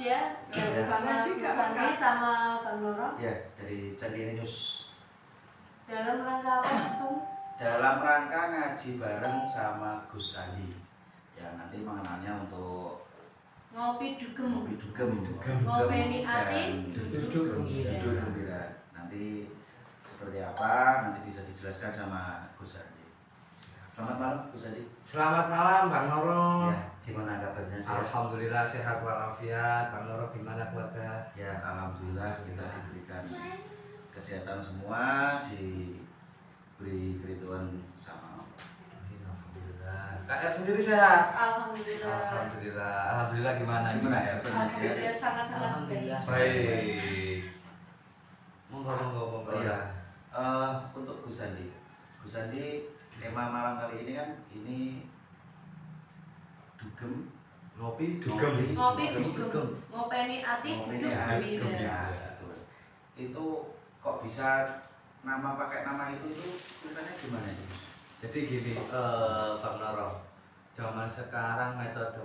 ya, sama Sandi sama Bang Noro. Ya, dari Candi News. Dalam rangka apa, Bung? Dalam rangka ngaji bareng sama Gus Sandi. Ya, nanti mengenalnya untuk Ngopi dugem. Ngopeni ati, duduk gembira. Nanti seperti apa nanti bisa dijelaskan sama Gus Sandi. Selamat malam Gus Sandi. Selamat malam Bang Noro. Ya, gimana kabarnya sih? Alhamdulillah sehat walafiat. Bang Noro gimana keluarga? Ya, alhamdulillah kita diberikan kesehatan semua, diberi keriduan sama Allah. Alhamdulillah. Kak Er sendiri sehat? Alhamdulillah. Alhamdulillah gimana ya? Alhamdulillah sangat-sangat baik. Baik. Monggo. Oh iya, untuk Gus Sandi, tema malam kali ini kan dugem, Ngopi dugem. Ngopeni ati, duduk gembira. Itu kok bisa pakai nama itu ceritanya gimana itu? Jadi gini, Bang Noro, zaman sekarang metode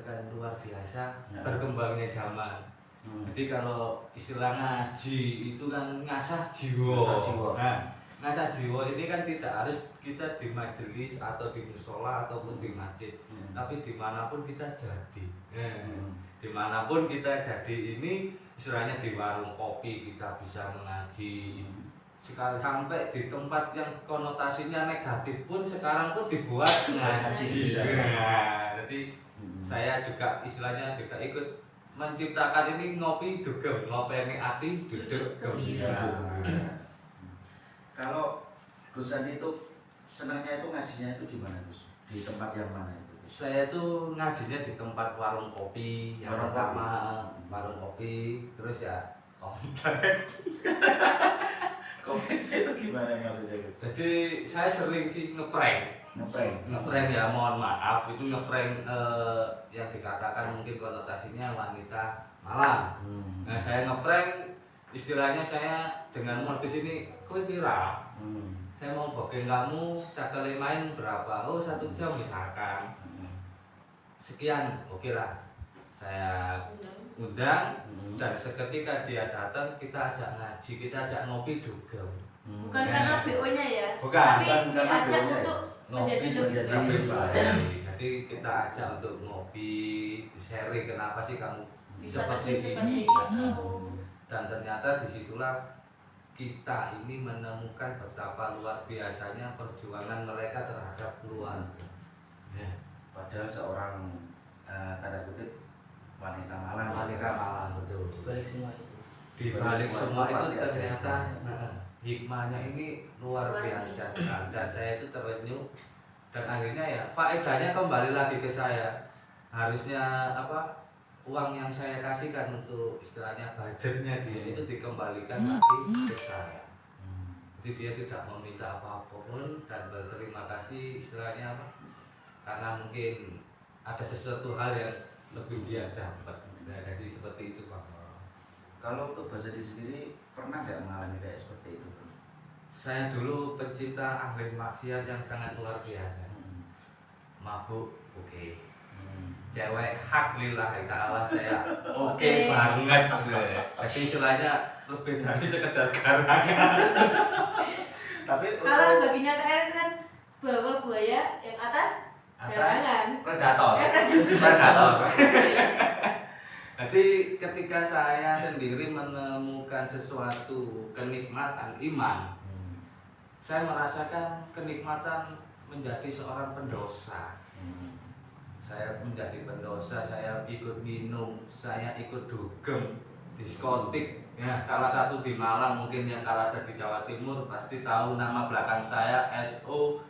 kan luar biasa, Ya. berkembangnya zaman. Jadi kalau istilah ngaji itu kan ngasah jiwa. Nah, ngasah jiwa ini kan tidak harus kita di majelis atau di musola ataupun di masjid, tapi dimanapun kita jadi. Dimanapun kita jadi ini istilahnya di warung kopi kita bisa mengaji. Sekali sampai di tempat yang konotasinya negatif pun sekarang pun dibuat ngaji. Nah, jadi saya juga istilahnya juga ikut menciptakan ini ngopi dugem, ngopeni ati duduk gembira. Kalau Gus Sandi itu senangnya itu ngajinya itu di mana Gus? Di tempat yang mana itu? Saya tuh ngajinya di tempat warung kopi yang pertama, warung kopi, terus ya komplek. Kompleknya itu gimana maksudnya Gus? Jadi saya sering sih ngeprank ya, mohon maaf itu ngeprank yang dikatakan mungkin konotasinya wanita malam. Nah saya ngeprank istilahnya saya dengan modus ini kowe pira? Saya mau booking kamu sekali main berapa? Oh 1 jam misalkan. Sekian, oke lah. Saya undang dan seketika dia datang kita ajak ngaji, kita ajak ngopi dugem. Bukan karena BO-nya ya, Bukan, tapi karena diajak BO-nya. untuk Ngopi menjadi lebih baik. Jadi kita ajak untuk ngopi, sharing kenapa sih kamu Bisa seperti seperti ini. itu. Dan ternyata disitulah kita ini menemukan betapa luar biasanya perjuangan mereka terhadap keluarga. Ya. Padahal seorang tanda kutip wanita malam. Betul. Balik semua itu. Di balik semua itu pasti ada ternyata hikmahnya. hikmahnya ini luar biasa. Dan saya itu terenyuh dan akhirnya ya faedahnya kembali lagi ke saya. Harusnya uang yang saya kasihkan untuk istilahnya budgetnya dia itu dikembalikan lagi ke saya. Jadi dia tidak meminta apa-apapun dan berterima kasih istilahnya karena mungkin ada sesuatu hal yang lebih dia dapat. Nah, jadi seperti itu Pak. Kalau untuk Mas Sandi sendiri pernah nggak mengalami kayak seperti itu? Saya dulu pencinta ahli maksiat yang sangat luar biasa. Mabuk, oke. Cewek hak lillahi ta'ala saya oke banget. Jadi istilahnya lebih dari sekedar garangan. Tapi Kalau baginya KR kan bawa buaya yang atas garangan. Predator. Jadi ketika saya sendiri menemukan sesuatu kenikmatan iman, saya merasakan kenikmatan menjadi seorang pendosa. Saya menjadi pendosa, saya ikut minum, saya ikut dugem, diskotik. Ya, salah satu di Malang mungkin yang kalau ada di Jawa Timur pasti tahu nama belakang saya SMOOTH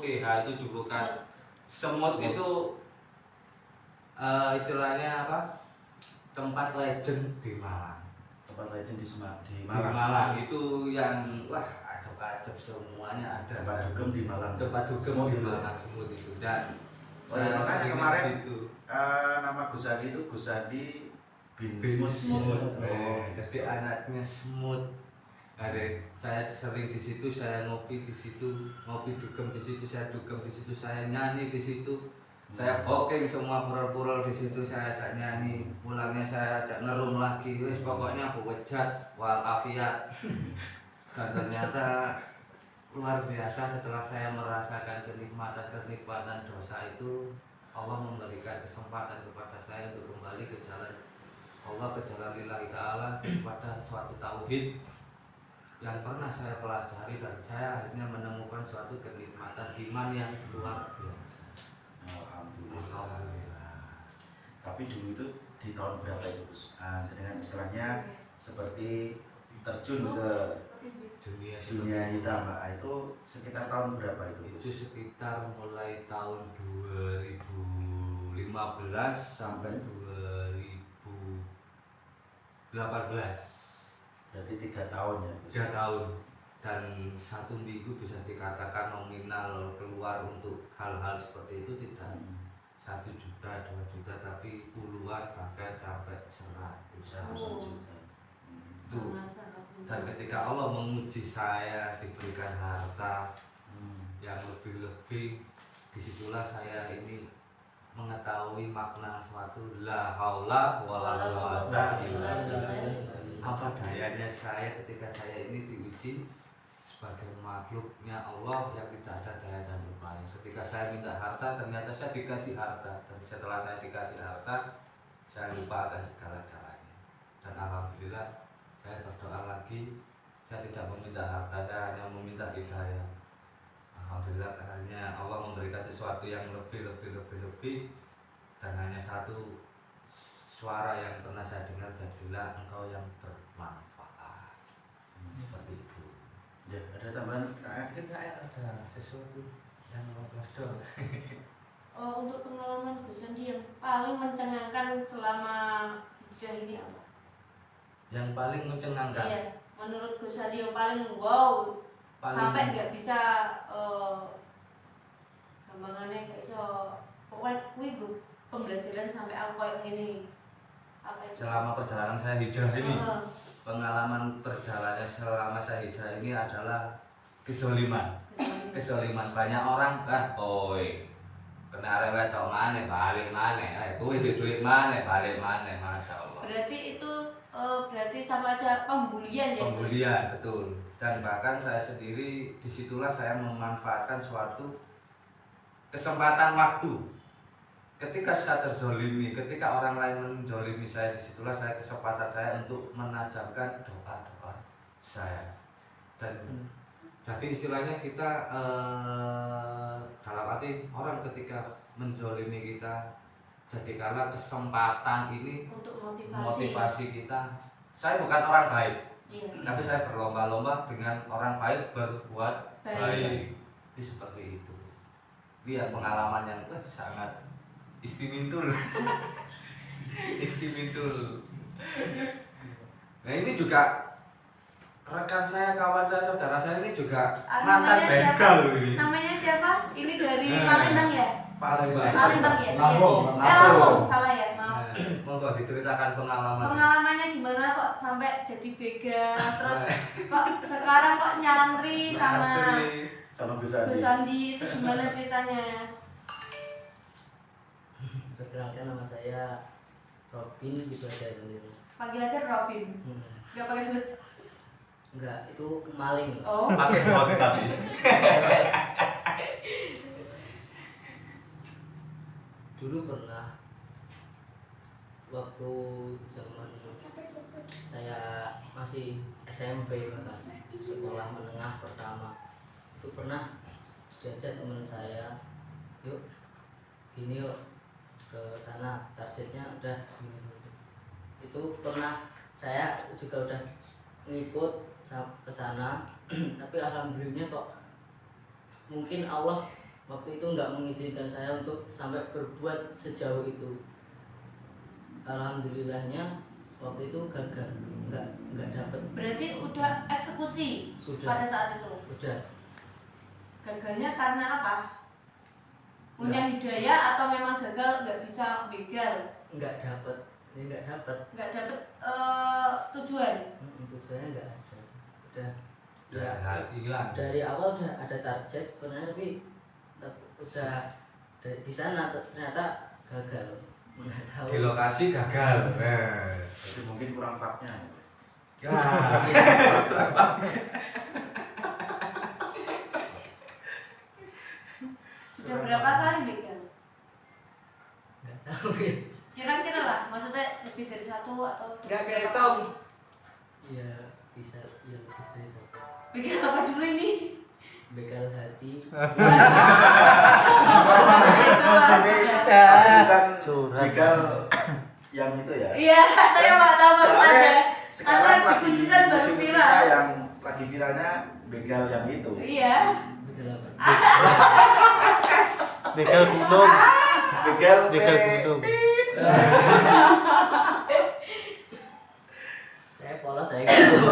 itu julukan semut itu istilahnya tempat legend di Malang. Tempat legend di Di Malang. Malang itu yang ajab-ajab semuanya ada. Tempat dugem di Malang. Tempat dugem Semut di itu. Malang semut itu dan Makanya sering kemarin di situ. nama Gus Sandi itu Gus Sandi bin Semut. Semut. Jadi anaknya semut. Saya sering di situ, saya ngopi di situ, ngopi dugem di situ, saya dugem di situ, saya nyanyi di situ. Saya booking semua pura-pura di situ, saya ajak nyanyi, pulangnya saya ajak ngerum lagi, wis pokoknya bejat walafiat. Dan ternyata luar biasa setelah saya merasakan kenikmatan dosa itu, Allah memberikan kesempatan kepada saya untuk kembali ke jalan Allah, ke jalan lillahi ta'ala, kepada suatu tauhid yang pernah saya pelajari, dan saya akhirnya menemukan suatu kenikmatan iman yang luar biasa. Alhamdulillah. Tapi dulu itu di tahun berapa itu Gus? Dengan istilahnya seperti terjun ke dunia hitam, itu sekitar tahun berapa itu Gus? Itu sekitar mulai tahun 2015 sampai 2018. Berarti 3 tahun ya Gus? 3 tahun. Dan 1 minggu bisa dikatakan nominal keluar untuk hal-hal seperti itu tidak 1 juta, 2 juta, tapi puluhan bahkan sampai 100 juta. Itu. Dan ketika Allah menguji saya diberikan harta yang lebih-lebih, disitulah saya ini mengetahui makna suatu la haula wala quwata illa billah. Apa dayanya saya ketika saya ini diuji sebagai makhluknya Allah yang tidak ada daya dan upaya. Ketika saya minta harta, ternyata saya dikasih harta, dan setelah saya dikasih harta, saya lupakan segala-galanya. Dan alhamdulillah saya berdoa lagi, saya tidak meminta harta, saya hanya meminta hidayah. Alhamdulillah akhirnya Allah memberikan sesuatu yang lebih, dan hanya satu suara yang pernah saya dengar, jadilah engkau yang bermanfaat. Seperti itu. Ya, ada tambahan KR? Mungkin KR ada sesuatu yang ngobrol. Untuk pengalaman Gus Andi yang paling mencengangkan selama hijrah ini apa? Yang paling mencengangkan? Iya, menurut Gus Andi yang paling wow, sampai nggak bisa gampangannya kayak so pokoknya kuwi pembelajaran sampai aku kayak ini. Apa itu? Selama perjalanan saya hijrah ini, pengalaman perjalanan selama saya hijrah ini adalah kezoliman. Banyak orang kena arek tok maneh balik maneh, kuwi duit maneh balik maneh, Masya Allah. Berarti itu berarti sama aja pembulian ya? Pembulian, betul. Dan bahkan saya sendiri disitulah saya memanfaatkan suatu kesempatan waktu. Ketika saya terzolimi, ketika orang lain menzolimi saya, disitulah saya kesempatan saya untuk menajamkan doa-doa saya. Dan jadi istilahnya kita dalam arti orang ketika menzolimi kita, jadikanlah kesempatan ini untuk motivasi kita. Saya bukan orang baik, iya, tapi saya berlomba-lomba dengan orang baik berbuat baik. Itu seperti itu. Lihat pengalaman yang sangat istimintul. Nah ini juga rekan saya, kawan saya, saudara saya ini juga mantan begal ini. Namanya siapa? Ini dari Palembang ya? Palembang ya? Lampung. Lampung, salah ya, maaf. Monggo diceritakan pengalaman. Pengalamannya gimana kok sampai jadi begal, terus kok sekarang kok nyantri sama Gus Andi. Gus Andi, itu gimana ceritanya? Perkenalkan, nama saya Robin, gitu aja sendiri. Panggil aja Robin. Gak pakai hood? Enggak, itu maling. Oh. Pakai hood tapi. Dulu pernah waktu zaman saya masih SMP, bahkan sekolah menengah pertama, itu pernah diajak teman saya, yuk gini yuk ke sana, targetnya udah gini. Itu pernah saya juga udah ngikut ke sana tapi alhamdulillahnya kok mungkin Allah waktu itu nggak mengizinkan saya untuk sampai berbuat sejauh itu. Alhamdulillahnya waktu itu gagal, nggak dapet. Berarti udah eksekusi? Sudah. Pada saat itu? Udah. Gagalnya karena apa? Punya hidayah atau memang gagal nggak bisa begal? Nggak dapet. Nggak dapet tujuan? Tujuannya nggak ada. Udah. Ya, hilang. Dari awal udah ada target sebenarnya, tapi udah di sana ternyata gagal, nggak tahu. Di lokasi gagal. Nah. Jadi mungkin kurang faknya. Ya. Sudah berapa kali begal? Nggak tahu ya. Kira-kira lah, maksudnya lebih dari satu atau Nggak berapa kehitung. kali? Ya bisa, ya lebih dari satu. Begal apa dulu ini? Begal hati. Bukan Curhat. begal yang itu ya. Iya, saya nggak tahu maksudnya. Soalnya sekarang Karena lagi dikuncikan baru musim-musimnya viral. yang lagi viralnya begal yang itu. Iya. Begal apa? Begal gunung. Begal Begal gunung. Saya polos saya gitu.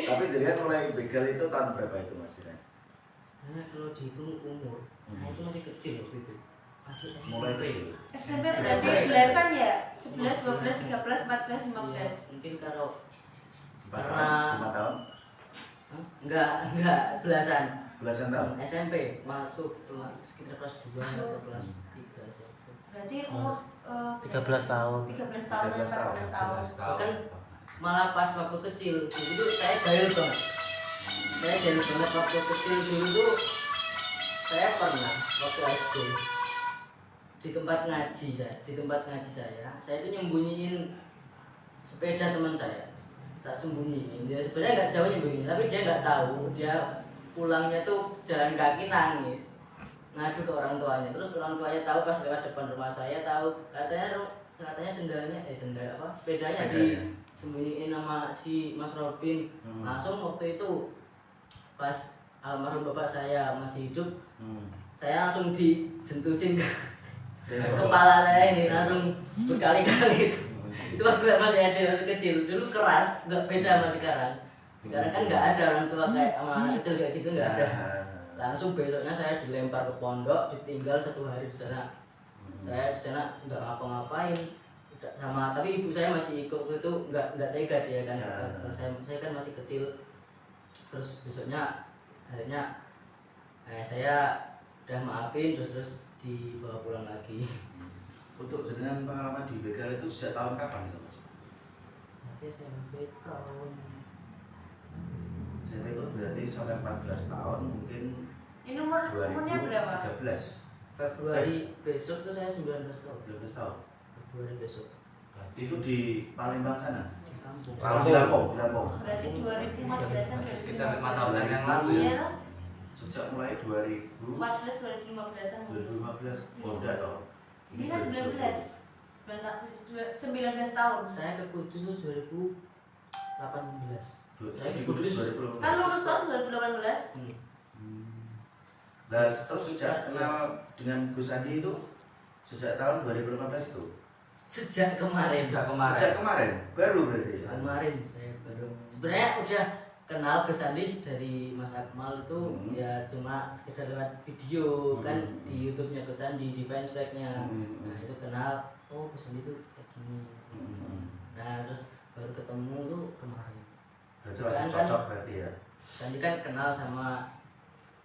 Tapi jadi mulai begal itu tahun berapa itu Mas Dinan? Nah, kalau dihitung umur, saya itu masih kecil waktu itu. Masih SMP. Mulai kecil. SMP belasan ya? 11, 12, 13, 14, 15. Iya, mungkin kalau 4 Karena- tahun, 5 tahun, Hah? enggak belasan. belasan tahun. SMP masuk sekitar kelas 2 atau kelas 3 SMP. Berarti umur 13 tahun. 13 tahun dan 14 tahun. Bahkan malah pas waktu kecil dulu tuh saya jahil banget. Saya jahil banget waktu kecil dulu tuh. Saya pernah waktu SD di tempat ngaji saya itu nyembunyiin sepeda teman saya, tak sembunyiin. Dia sebenarnya nggak jauh nyembunyiin, tapi dia nggak tahu. Dia pulangnya tuh jalan kaki nangis, ngadu ke orang tuanya. Terus orang tuanya tahu pas lewat depan rumah saya, tahu katanya sendalnya sepedanya disembunyiin sama si Mas Robin. Langsung waktu itu pas almarhum bapak saya masih hidup, saya langsung dijentusin ke kepala saya ini langsung berkali-kali itu. Itu waktu masih ada masih kecil. Dulu keras, nggak beda sama sekarang. Sekarang kan nggak ada orang tua kayak sama anak kecil kayak gitu, nggak ada. Langsung besoknya saya dilempar ke pondok, ditinggal 1 hari di sana. Saya di sana nggak ngapa-ngapain. Sama tapi ibu saya masih ikut itu, nggak tega dia kan. Saya kan masih kecil. Terus besoknya akhirnya saya udah maafin, terus dibawa pulang lagi. Untuk jenengan pengalaman di begal itu sejak tahun kapan itu Mas? Nanti SMP tahun SMP itu berarti sampai 14 tahun mungkin Ini umurnya berapa? 2013. Februari besok tuh saya 19 tahun. 12 tahun. Februari besok. Itu di Palembang sana. Di kampung. Di Lampung. Berarti 2014-an. Sekitar 5 tahunan yang lalu ya. Iya. Sejak mulai 14, 2015-an. 2015 Honda toh. Ini kan 19. 19 tahun. Saya ke Kudus tuh 2018. Saya di Kudus 2015. Kan lulus tahun 2018. Nah, terus sejak kenal dengan Gus Andi itu sejak tahun 2015 itu. Sejak kemarin. Sejak kemarin baru berarti. Kemarin saya baru. Sebenarnya udah kenal Gus Andi dari Mas Akmal itu ya cuma sekedar lewat video kan di YouTube-nya Gus Andi, di fanspack-nya. Nah, itu kenal, oh Gus Andi tuh kayak gini. Nah, terus baru ketemu tuh kemarin. Berarti langsung cocok berarti ya. Gus Andi kan kenal sama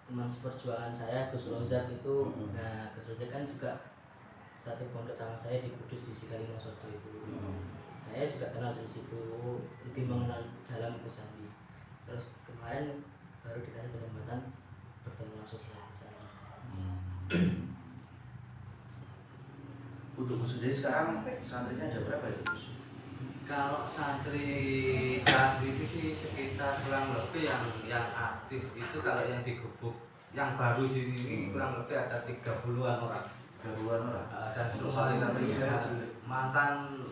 teman seperjuangan saya Gus Rozak itu. Nah, Gus Rozak kan juga satu pondok sama saya di Kudus di Sikalimasodo itu. Saya juga kenal dari situ, lebih mengenal dalam Gus Andi. Terus kemarin baru dikasih kesempatan bertemu langsung sama saya. Untuk Gus sendiri sekarang santrinya ada berapa itu Gus? Kalau santri saat itu sih sekitar kurang lebih yang aktif itu kalau yang di Gubuk yang baru di sini kurang lebih ada 30-an orang. 30-an orang. Dan Untuk semua santri ya, mantan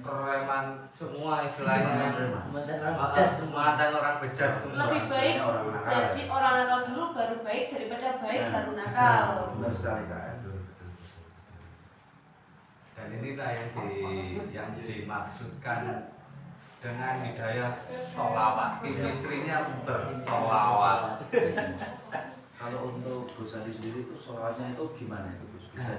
kereman semua istilahnya. Mantan orang bejat semua. Mantan orang bejat semua. Lebih baik Orang nakal. jadi orang nakal dulu baru baik daripada baik baru nakal. Benar sekali Kak. Dan inilah yang dimaksudkan dengan hidayah sholawat. Istrinya bersolawat. Kalau untuk Gus Andi sendiri itu sholawatnya itu gimana itu Gus? Bisa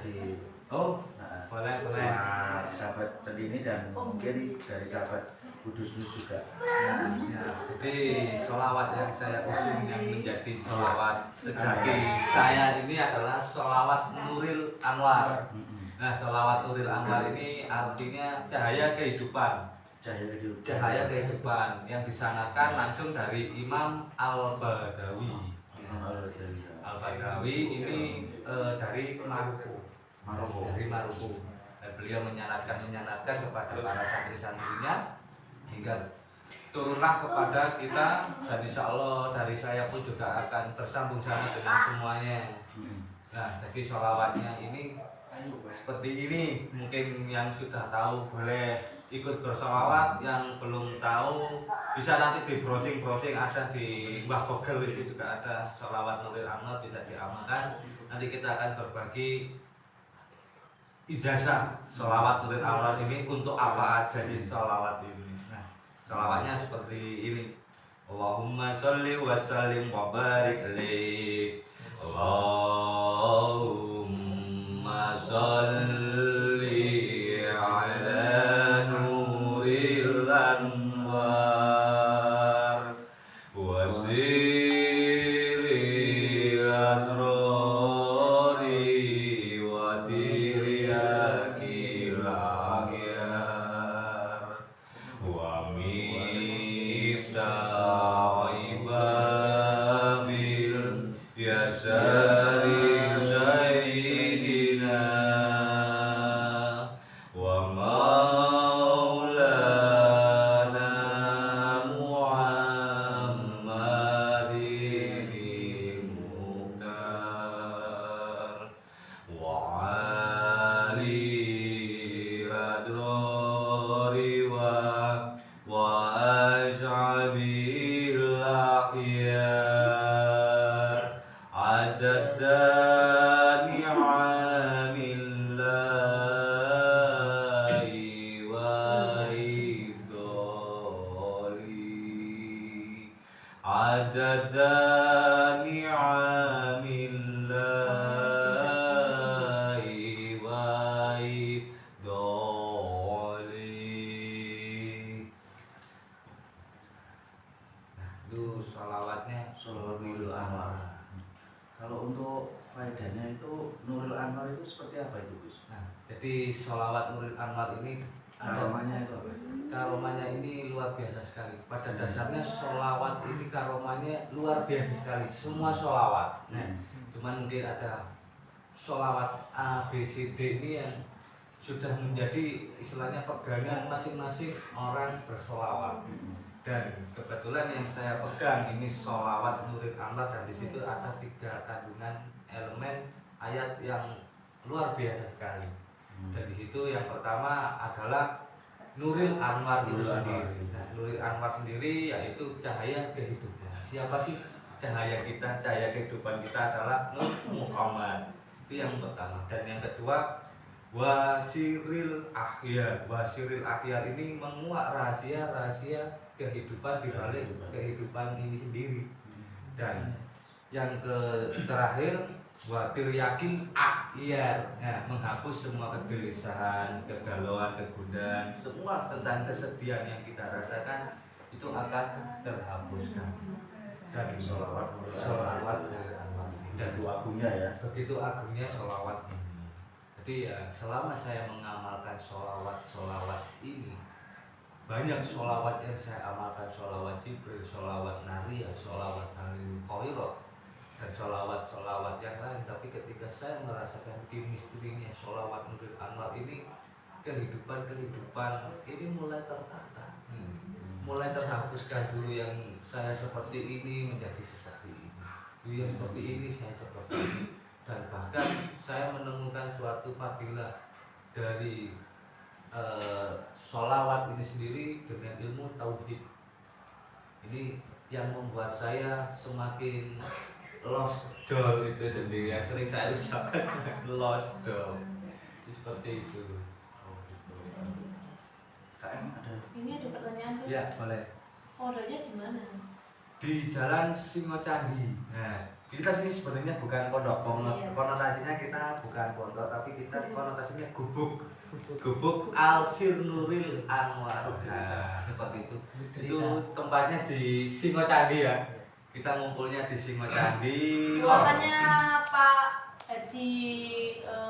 Oh, Nah, boleh. sama sahabat Centini dan mungkin dari sahabat Kudus juga. Ya, jadi sholawat yang saya usung yang menjadi sholawat sejati saya ini adalah sholawat Nuril Anwar. Nah, sholawat Nuril Anwar ini artinya cahaya kehidupan. Cahaya kehidupan yang disandarkan langsung dari Imam Al-Badawi. Al-Badawi ini dari Maroko. Dari Maroko. Dan beliau menyarankan kepada para santri-santrinya hingga turunlah kepada kita, dan insya Allah dari saya pun juga akan tersambung sama dengan semuanya. Nah, jadi sholawatnya ini seperti ini. Mungkin yang sudah tahu boleh ikut bersolawat, yang belum tahu bisa nanti di browsing ada di Mbah Google, itu juga ada sholawat Nuril Anwar, bisa diamalkan. Nanti kita akan berbagi ijazah sholawat Nuril Anwar ini untuk apa aja sih sholawat ini. Nah, sholawatnya seperti ini. Allahumma sholli wa sallim wa barik alaih. Allahumma sholli ala Nuril Anwar wa sirril asrari wa tiryakil akhyar wa miftahi babil yasari sayyidina wa maulana Muhammadin muhtar wa ali radori wa ashabil akhyar adada ni'amillahi wa ibdali adada ni'amillahi wa ibdali. Nah, itu sholawatnya Sholawat Nuril Anwar. Kalau untuk faedahnya itu Nuril Anwar itu seperti apa itu, Gus? Nah, jadi sholawat Nuril Anwar ini Aromanya itu apa? karomanya ini luar biasa sekali. Pada dasarnya sholawat ini karomanya luar biasa sekali. Semua sholawat. Nah, cuman mungkin ada sholawat A, B, C, D ini yang sudah menjadi istilahnya pegangan masing-masing orang bersholawat. Dan kebetulan yang saya pegang ini sholawat Nuril Anwar, dan di situ ada 3 kandungan elemen ayat yang luar biasa sekali. Dan di situ yang pertama adalah Nuril Anwar itu sendiri. Nah, Nuril Anwar sendiri yaitu cahaya kehidupan. Siapa sih cahaya kita? Cahaya kehidupan kita adalah Nur Muhammad. Itu yang pertama. Dan yang kedua, Wasiril Akhyar. Wasiril Akhyar ini menguak rahasia-rahasia kehidupan di balik kehidupan ini sendiri. Dan yang terakhir, Watir yakin akhyar, nah, menghapus semua kegelisahan, kegalauan, kegundahan, semua tentang kesedihan yang kita rasakan itu akan terhapuskan. Dan Sholawat dan itu agungnya ya. begitu agungnya sholawat ini. Jadi ya selama saya mengamalkan sholawat ini, banyak sholawat yang saya amalkan, sholawat Jibril, sholawat Nariyah, sholawat Halil Khairat, dan sholawat yang lain. Tapi ketika saya merasakan chemistry-nya sholawat Nuril Anwar ini, kehidupan ini mulai tertata, mulai terhapuskan. Dulu yang saya seperti ini menjadi seperti ini, dulu yang seperti ini saya seperti ini. Dan bahkan saya menemukan suatu fadilah dari sholawat ini sendiri dengan ilmu tauhid. Ini yang membuat saya semakin lost doll itu sendiri, yang sering saya ucapkan lost doll. Seperti itu. KM ada. Ini ada pertanyaan, Gus. Ya, boleh. Ordernya di mana? Di Jalan Singocandi. Nah, kita sini sebenarnya bukan pondok, Iya. konotasinya kita bukan pondok, tapi kita konotasinya gubuk Al Sirnuril Anwar. Nah, seperti itu. Itu tempatnya di Singocandi ya. Kita ngumpulnya di Singocandi. Selatannya Pak Haji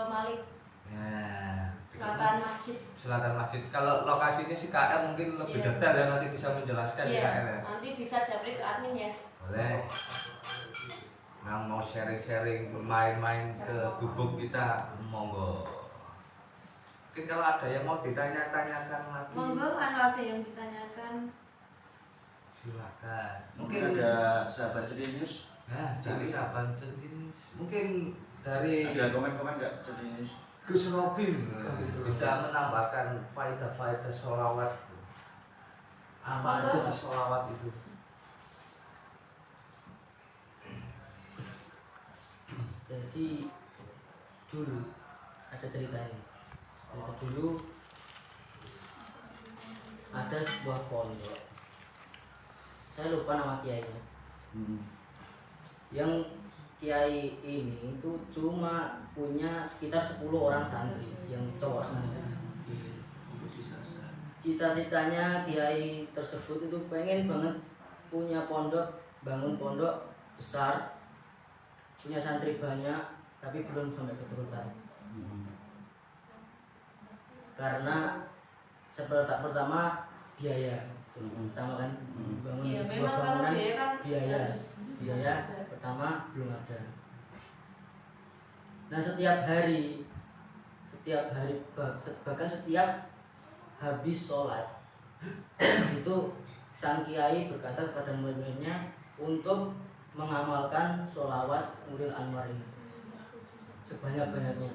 Malik. Nah, Selatan masjid. Selatan masjid. Kalau lokasinya sih KL mungkin lebih Iya. detail ya, nanti bisa menjelaskan di Iya, KL ya. nanti bisa japri ke admin ya. Boleh. Yang mau sharing-sharing, bermain-main ke gubuk kita, monggo. Mungkin kalau ada yang mau ditanya-tanyakan lagi, Monggo kalau ada yang ditanyakan. silakan. Mungkin ada sahabat Cedinius, Nah, cari sahabat mungkin dari ada komen-komen nggak Cedinius? Gus Robin bisa menambahkan faedah-faedah sholawat. Apa aja sih sholawat itu? Jadi dulu ada ceritanya. Cerita dulu ada sebuah pondok. Saya lupa nama kiainya. Yang kiai ini itu cuma punya sekitar 10 orang santri yang cowok semua. Cita-citanya kiai tersebut itu pengen banget punya pondok, bangun pondok besar, punya santri banyak, tapi belum sampai keturunan. Karena pertama biaya, pertama kan bangun Iya, sebuah memang kalau bangunan biaya kan biaya pertama belum ada. Nah setiap hari bahkan setiap habis sholat itu sang kiai berkata kepada murid-muridnya untuk mengamalkan sholawat Nuril Anwar ini sebanyak-banyaknya.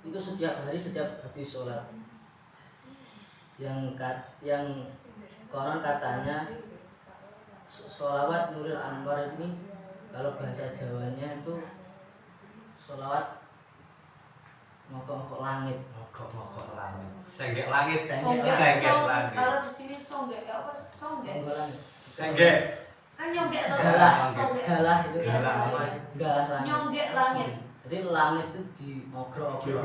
Itu setiap hari setiap habis sholat. Yang konon katanya sholawat Nuril Anwar ini kalau bahasa Jawanya itu sholawat mokok-mokok langit. Mokok langit. Senggek langit. Songgek, Langit. kalau di sini songgek apa? Songgek. Mokok langit. Senggek. Kan nyonggek tuh. Galah, Songgek. galah itu Galah kan. apa? Galah langit. Nyonggek langit. Jadi langit itu di mogrok Ya.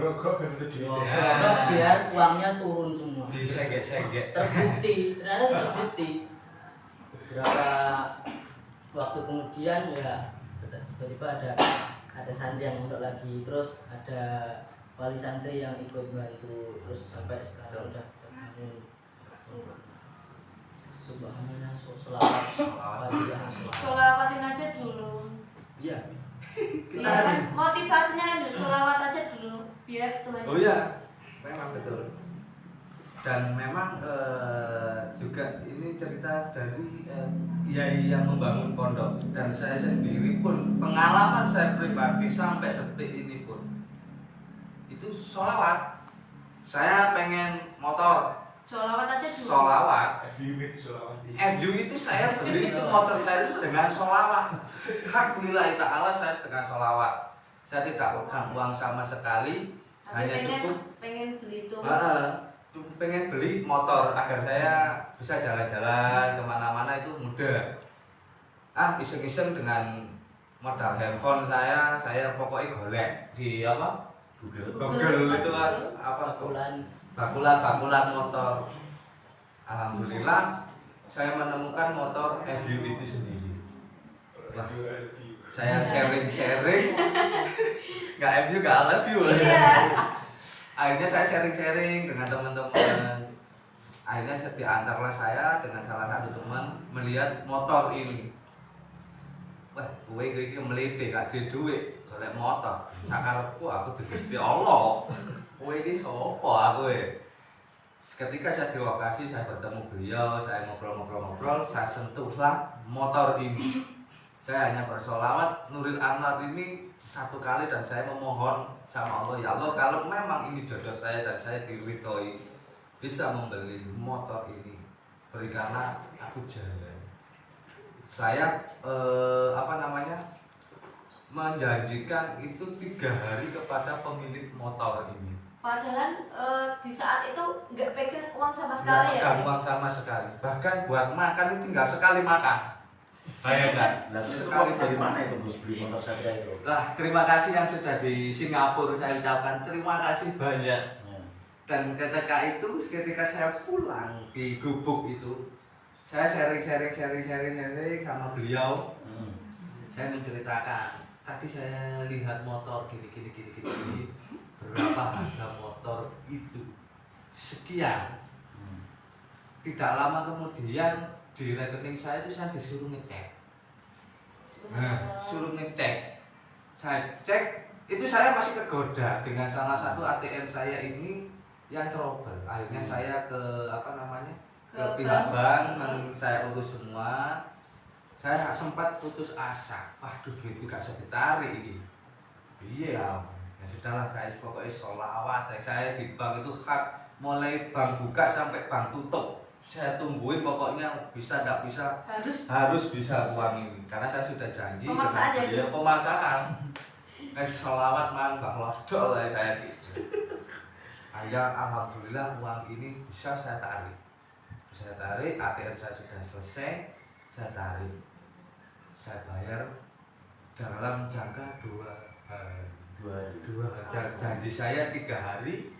biar uangnya turun semua. Di senggek. Ternyata terbukti. Beberapa waktu kemudian ya tiba-tiba ada santri yang mondok lagi, terus ada wali santri yang ikut bantu, terus sampai sekarang udah terbangun. Subhanallah, sholawat, fatihah, sholawat. Sholawatin aja dulu. Iya. Iya kan motivasinya kan sholawat aja dulu biar Tuhan. Oh iya, memang betul. Dan memang juga ini cerita dari kiai yang membangun pondok, dan saya sendiri pun pengalaman saya pribadi sampai detik ini pun itu sholawat. Saya pengen motor Sholawat aja dulu. sholawat. FU itu saya beli itu motor saya itu dengan sholawat. Alhamdulillah ta'ala saya dengan sholawat. Saya tidak pegang uang sama sekali, Tapi hanya cukup pengen beli itu. pengen beli motor agar saya bisa jalan-jalan kemana-mana itu mudah. Iseng-iseng dengan modal handphone saya pokoknya golek di apa? Google itu apa? Bakulan motor. Alhamdulillah saya menemukan motor FU itu sendiri. Wah, saya sharing nggak FU nggak love you. Iya. Akhirnya saya sharing dengan teman-teman. Akhirnya diantarlah saya dengan salah satu teman melihat motor ini. Wah, kowe iki mlete gak duwe duit golek motor. Sakarepku aku Gusti Allah. Kowe iki sapa aku e? Ketika saya di lokasi, saya bertemu beliau, saya ngobrol, saya sentuhlah motor ini. Saya hanya bersolawat Nuril Anwar ini satu kali dan saya memohon sama Allah, ya Allah kalau memang ini jodoh saya dan saya diridhoi bisa membeli motor ini, berikanlah aku jalan. Saya menjanjikan itu 3 hari kepada pemilik motor ini. Padahal di saat itu nggak pegang uang sama Nggak sekali ya. pegang uang sama sekali. Bahkan buat makan itu tinggal sekali makan. Bayangkan. Nah, itu kau dari mana itu Gus beli motor Satria itu? Lah, terima kasih yang sudah di Singapura saya ucapkan terima kasih banyak. Ya. Dan ketika saya pulang di Gubuk itu, saya sharing sama beliau. Saya menceritakan, tadi saya lihat motor gini. Berapa harga motor itu? Sekian. Tidak lama kemudian di rekening saya itu saya disuruh ngecek. Suruh ngecek. Saya cek, itu saya masih kegoda dengan salah satu ATM saya ini yang trouble. Akhirnya saya ke ke pihak bank dan saya urus semua. Saya sempat putus asa. Waduh, duit gak bisa ditarik ini. Iya, ya sudahlah, saya pokoknya sholawat. Saya di bank itu mulai bank buka sampai bank tutup. Saya tungguin pokoknya bisa tidak bisa harus bisa uang ini karena saya sudah janji. Pemaksaan ya, beliau pemaksaan. Sholawat man Mbak Lodol saya gitu. Alhamdulillah uang ini bisa saya tarik. ATM saya sudah selesai, saya tarik. Saya bayar dalam jangka 2 hari. Janji saya 3 hari.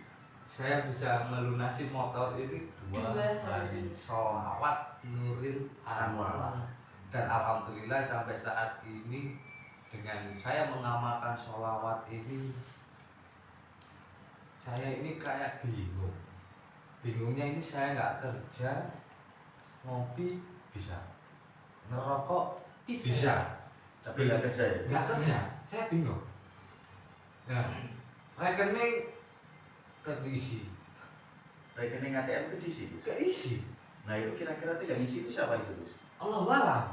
Saya bisa melunasi motor ini 2 hari. Sholawat Nuril Anwar. Dan alhamdulillah sampai saat ini dengan saya mengamalkan sholawat ini, saya ini kayak bingung. Bingungnya ini saya nggak kerja, ngopi bisa, ngerokok bisa. Tapi nggak kerja ya? Nggak kerja, saya bingung. Nah, rekening keisi. Rekening ATM itu diisi. Keisi. Nah itu kira-kira tuh yang isi itu siapa itu Gus? Allah walam.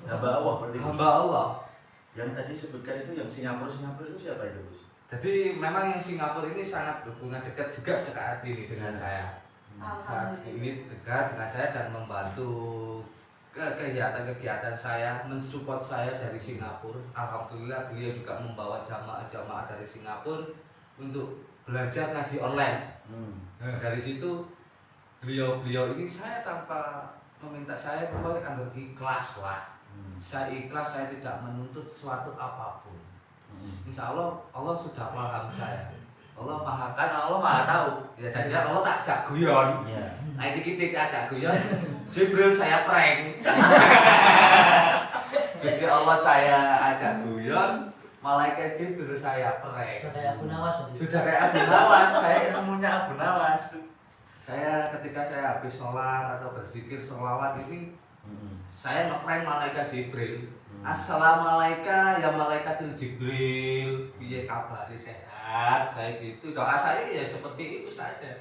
Hamba Allah berarti Gus. Hamba Allah. Yang tadi sebutkan itu yang Singapura itu siapa itu Gus? Jadi memang yang Singapura ini sangat berhubungan dekat juga saat ini dengan saya. Saat ini dekat dengan saya dan membantu kegiatan-kegiatan saya, mensupport saya dari Singapura. Alhamdulillah beliau juga membawa jamaah-jamaah dari Singapura untuk belajar ngaji online. Nah, dari situ beliau ini saya tanpa meminta saya pokoknya kan ikhlas lah. Saya ikhlas, saya tidak menuntut suatu apapun. Insya Allah sudah paham saya. Allah maha tahu. Ya jadi Allah tak ajak guyon. Nah dikit ajak guyon. Jibril saya prank. Gusti Allah saya ajak guyon. Malaikat Jibril saya prank. Sudah kayak Abu Nawas. Saya ilmunya Abu Nawas. Saya ketika saya habis sholat atau berzikir sholawat ini, saya ngeprank malaikat Jibril. Assalamualaikum ya malaikatul Jibril. Piye kabari sehat? Saya gitu. Doa saya ya seperti itu saja.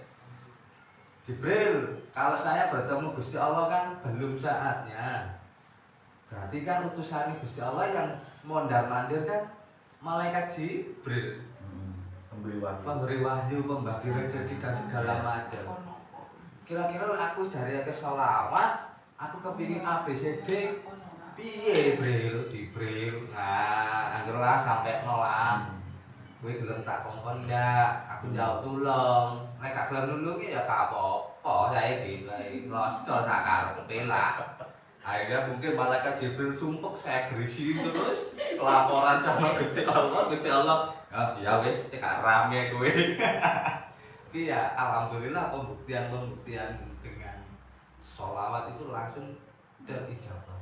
Jibril, kalau saya bertemu Gusti Allah kan belum saatnya. Berarti kan utusan Gusti Allah yang mondar-mandir kan malaikat Jibril. Pemberi wahyu, pembagi rezeki dan segala macam. Kira-kira aku jari ke sholawat, aku kepingin ABCD. Piye Jibril. Nah, anggurlah sampai nolak. Kowe gelem tak kongkon ndak? Aku jawab tulung. Nek gak gelem nulung ya gak apa-apa, saya gitu. Losco sakarepe lah. Akhirnya mungkin malaikat Jibril sumpek saya gerisi terus laporan sama Gusti Allah. Ya wis cekak rame kowe. Iya, alhamdulillah pembuktian dengan sholawat itu langsung terijabah.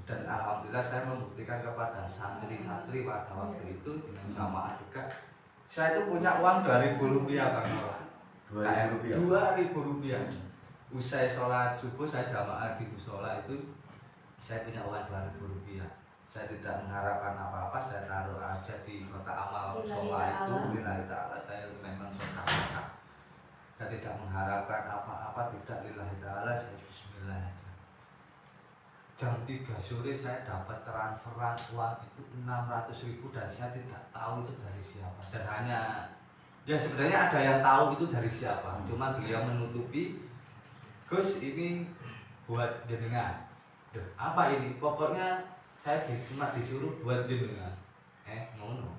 Dan alhamdulillah saya membuktikan kepada santri-santri pada waktu itu dengan jamaah juga. Saya itu punya uang Rp2.000 Bang Nolah. Rp2.000. Usai sholat subuh saya jamaah di musola itu saya punya uang Rp2.000. Saya tidak mengharapkan apa-apa, saya taruh aja di kotak amal musola itu. Lillahi ta'ala, saya memang sedekah. Saya tidak mengharapkan apa-apa, tidak lillahi ta'ala, saya bismillah. Jam 3 sore saya dapat transferan uang itu 600.000 dan saya tidak tahu itu dari siapa. Dan hanya ya sebenarnya ada yang tahu itu dari siapa. Cuma beliau menutupi, Gus ini buat jenengan. Duh, apa ini? Pokoknya saya cuma disuruh buat jenengan. Ngono.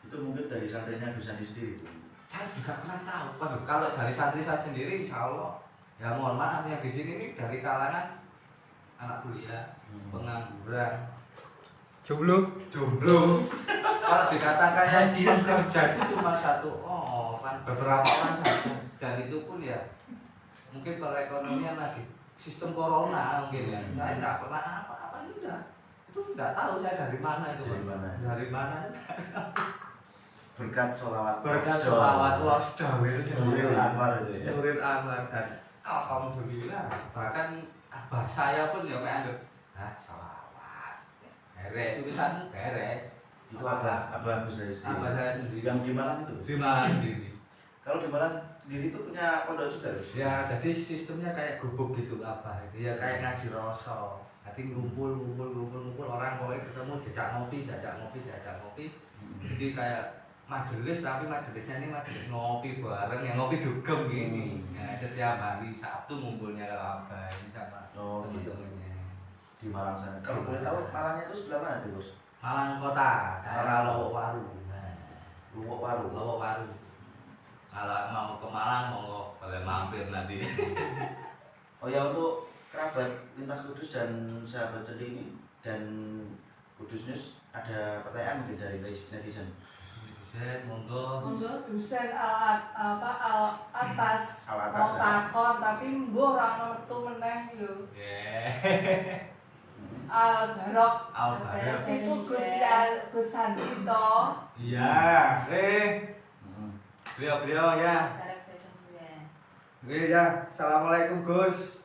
Itu mungkin dari santrinya Gus Andi sendiri itu. Saya juga pernah tahu. Waduh, kalau dari santri saya sendiri insya Allah ya mohon maaf yang di sini ini dari kalangan anak kuliah pengangguran, Jomblo. kalau dikatakan yang bekerja itu cuma satu orang, beberapa orang saja, dan itu pun ya mungkin perekonomian lagi sistem corona mungkin ya. Saya nggak pernah apa-apa itu tidak tahu saya dari mana itu. Dari mana? Berkat sholawat Losdol itu Nuril Anwar itu ya. Nuril Anwar, dan alhamdulillah bahkan abah saya pun ya kayak sholawat beres, tulisanmu beres. Itu abah Agus dari sendiri. Abah saya sendiri Yang di Malang itu. di Malang sendiri. Kalau di Malang sendiri itu punya pondok juga Gus? Ya, jadi sistemnya kayak gubuk gitu apa? Ya kayak ngaji rasa. Nanti ngumpul orang pokoknya ketemu jajak ngopi. Jadi kayak majelis, tapi majelisnya ini majelis ngopi bareng, yang ngopi dugem gini. Nah, setiap hari Sabtu ngumpulnya kalau apa ini sama temen-temennya Di Malang sana. Kalau boleh tahu Malangnya itu sebelah mana tuh Gus? Malang Kota, daerah Lowokwaru. Lowokwaru. Kalau mau ke Malang mau boleh mampir nanti. Oh ya, untuk kerabat Lintas Kudus dan sahabat Celi ini dan Kudus News, ada pertanyaan mungkin dari netizen. Monggo. Dosen atas Al-atas, mau ya. takon tapi mbuh ora metu meneh lho. Al-Barok Al-Barok. itu Gus Sandi to. Iya, beliau ya. Ya, assalamualaikum Gus.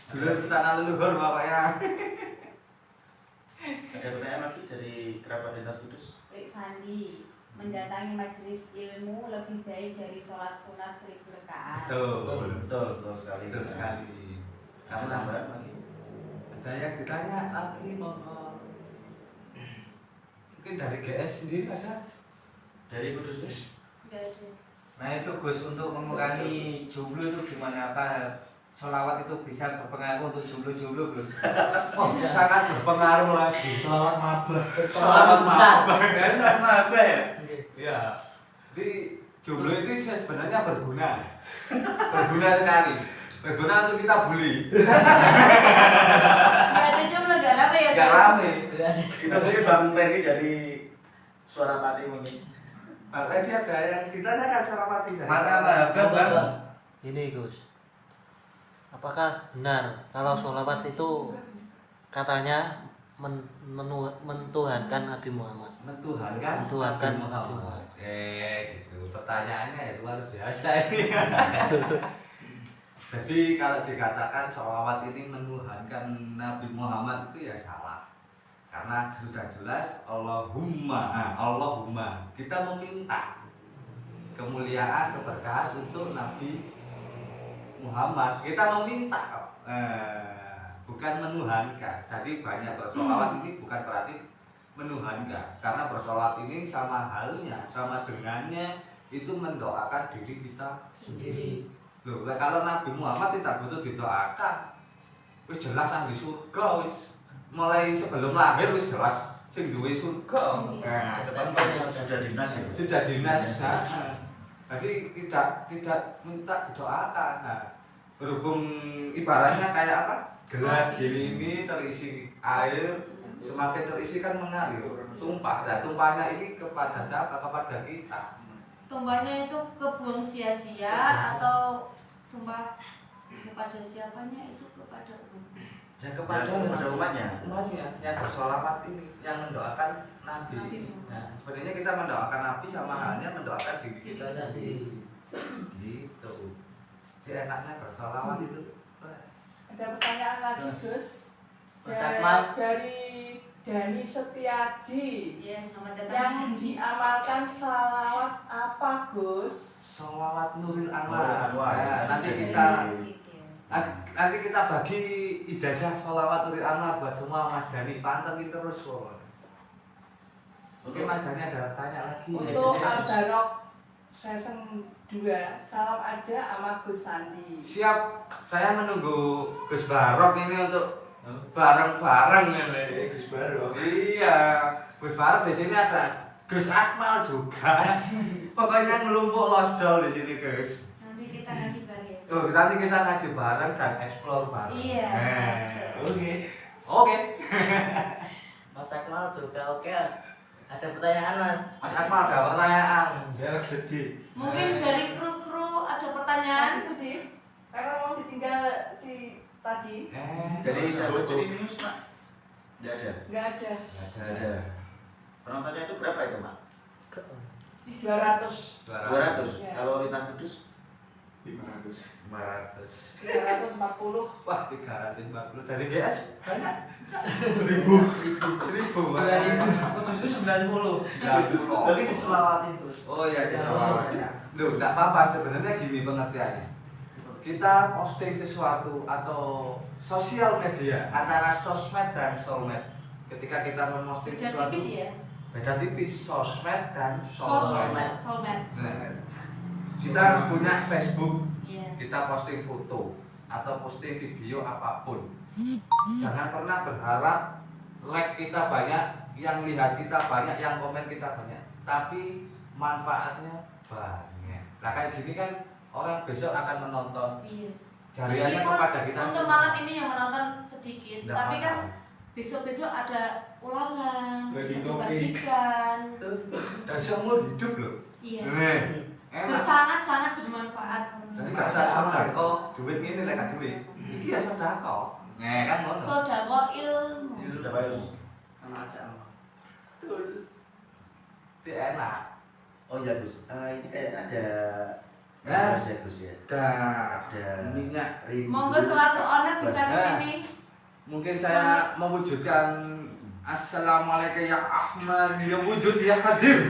Dulu tanah leluhur Bapak ya. Ada pertanyaan lagi dari kerabat Lintas Kudus? Sandi, mendatangi majelis ilmu lebih baik dari sholat sunat 1000 rakaat. Betul sekali. Betul sekali. Kamu tambahan lagi? Ada yang ditanya lagi monggo. Mungkin dari GS sendiri ada? Dari Kudus News? Nah itu Gus, untuk mengurangi jomblo itu gimana, apa sholawat itu bisa berpengaruh untuk jomblo Gus? Oh, sangat berpengaruh lagi. Selamat mabah. Sholawat besar. Sholawat mabah ya? Iya. Jadi jomblo itu sebenarnya berguna. Berguna sekali. Berguna untuk kita bully. Enggak ada jomblo enggak rame ya? Gak rame. Kita mungkin Bang Ferry dari Suara Pati mungkin. Tadi ada yang ditanyakan Sarawati. Mana Bang? Ini Gus, apakah benar kalau sholawat itu katanya mentuhankan Nabi Muhammad? Mentuhankan Mentuhankan Nabi Nabi Muhammad. Muhammad. Gitu. Pertanyaannya ya luar biasa ini. Jadi kalau dikatakan sholawat ini menuhankan Nabi Muhammad itu ya salah. Karena sudah jelas Allahumma kita meminta kemuliaan, keberkahan untuk Nabi Muhammad. Kita meminta kok. Bukan menuhankan. Jadi banyak bersolawat ini bukan berarti menuhankan. Karena bersolawat ini sama halnya, sama dengannya itu mendoakan diri kita sendiri. Loh, kalau Nabi Muhammad tidak butuh didoakan. Wis jelas ahli surga, wis mulai sebelum lahir wis jelas sing duwe surga. Nah, Sudah dinas ya? sudah dinas. Jadi tidak minta didoakan. Nah, berhubung ibaratnya kayak apa? Gelas gini ini terisi air, semakin terisi kan mengalir, tumpah. Nah, tumpahnya ini kepada siapa? Kepada kita. Tumbahnya itu kebuang sia-sia atau tumbah kepada siapanya itu kepada umum. Ya Kepada umatnya. Umatnya yang bersolawat ini, yang mendoakan Nabi. Nabi. Nah, sebenarnya kita mendoakan Nabi sama halnya mendoakan diri kita Kita sendiri. Gitu. Jadi enaknya bersolawat itu. Ada pertanyaan lagi Gus dari Dani Setiaji. Yes, selamat Yang datang. diamalkan salawat apa Gus? Sholawat Nuril Nuril Anwar. Anwar. Nah, nanti kita bagi ijazah sholawat Nuril Anwar buat semua Mas Dani, pantengin terus kok. Mungkin Mas Dani ada tanya lagi. Untuk Al-Barok season 2, salam aja sama Gus Sandi. Siap, saya menunggu Gus Barok ini untuk bareng-bareng ini. Gus Barok. Iya, Gus Barok di sini ada Gus Asmal juga. Pokoknya ngelumpuk losdol di sini Gus. Nanti kita ngaji bareng ya. Nanti kita ngaji bareng dan explore bareng. Iya. Oke. Oke. Mas Akmal juga oke. Ada pertanyaan Mas? Mas Akmal ada pertanyaan. Dia lagi sedih. Mungkin dari kru-kru ada pertanyaan. Tapi sedih karena mau ditinggal si tadi. Jadi sahabat jadi news Mak? Nggak ada. Nggak ada. Nggak ada. Penontonnya itu berapa itu Mak? 200. 200. Ya. Kalau lintas kudus 500. 500. 340. Wah, 340 dari GS banyak. 1000. 1000. 2000. Kudus 90. Tapi diselawatin terus. Oh iya, ya. Loh, enggak apa-apa sebenarnya gini pengertiannya. Kita posting sesuatu atau sosial media antara sosmed dan soulmate. Ketika kita memposting Beda sesuatu, tipis ya. beda tipis sosmed dan Soulmate. soulmate. Soulmate. Nah, kita punya Facebook, Iya. kita posting foto atau posting video apapun. Jangan pernah berharap like kita banyak, yang lihat kita banyak, yang komen kita banyak, tapi manfaatnya banyak. Nah kayak gini kan orang besok akan menonton, Iya. jariannya Meskipun kepada kita. untuk malam ini yang menonton sedikit, Nggak tapi kan masalah. besok-besok ada ulangan, Lagi bisa topik. dibagikan. Dan seumur hidup loh. Iya. Nih, enak. Sangat-sangat bermanfaat. Jadi gak usah sodako, duit ini lek gak duit. Iki ya sodako. Nah kan ngono. Sodako ilmu. ini sudah Pak Ilmu. Sama aja sama. Betul. Itu enak. Oh iya Gus, ini kayak ada Ya. ya Gus ya. Ada minyak rindu. Monggo selaku owner bisa ke Nah. sini. Mungkin saya mewujudkan Assalamualaikum ya Ahmad, ya wujud ya hadir.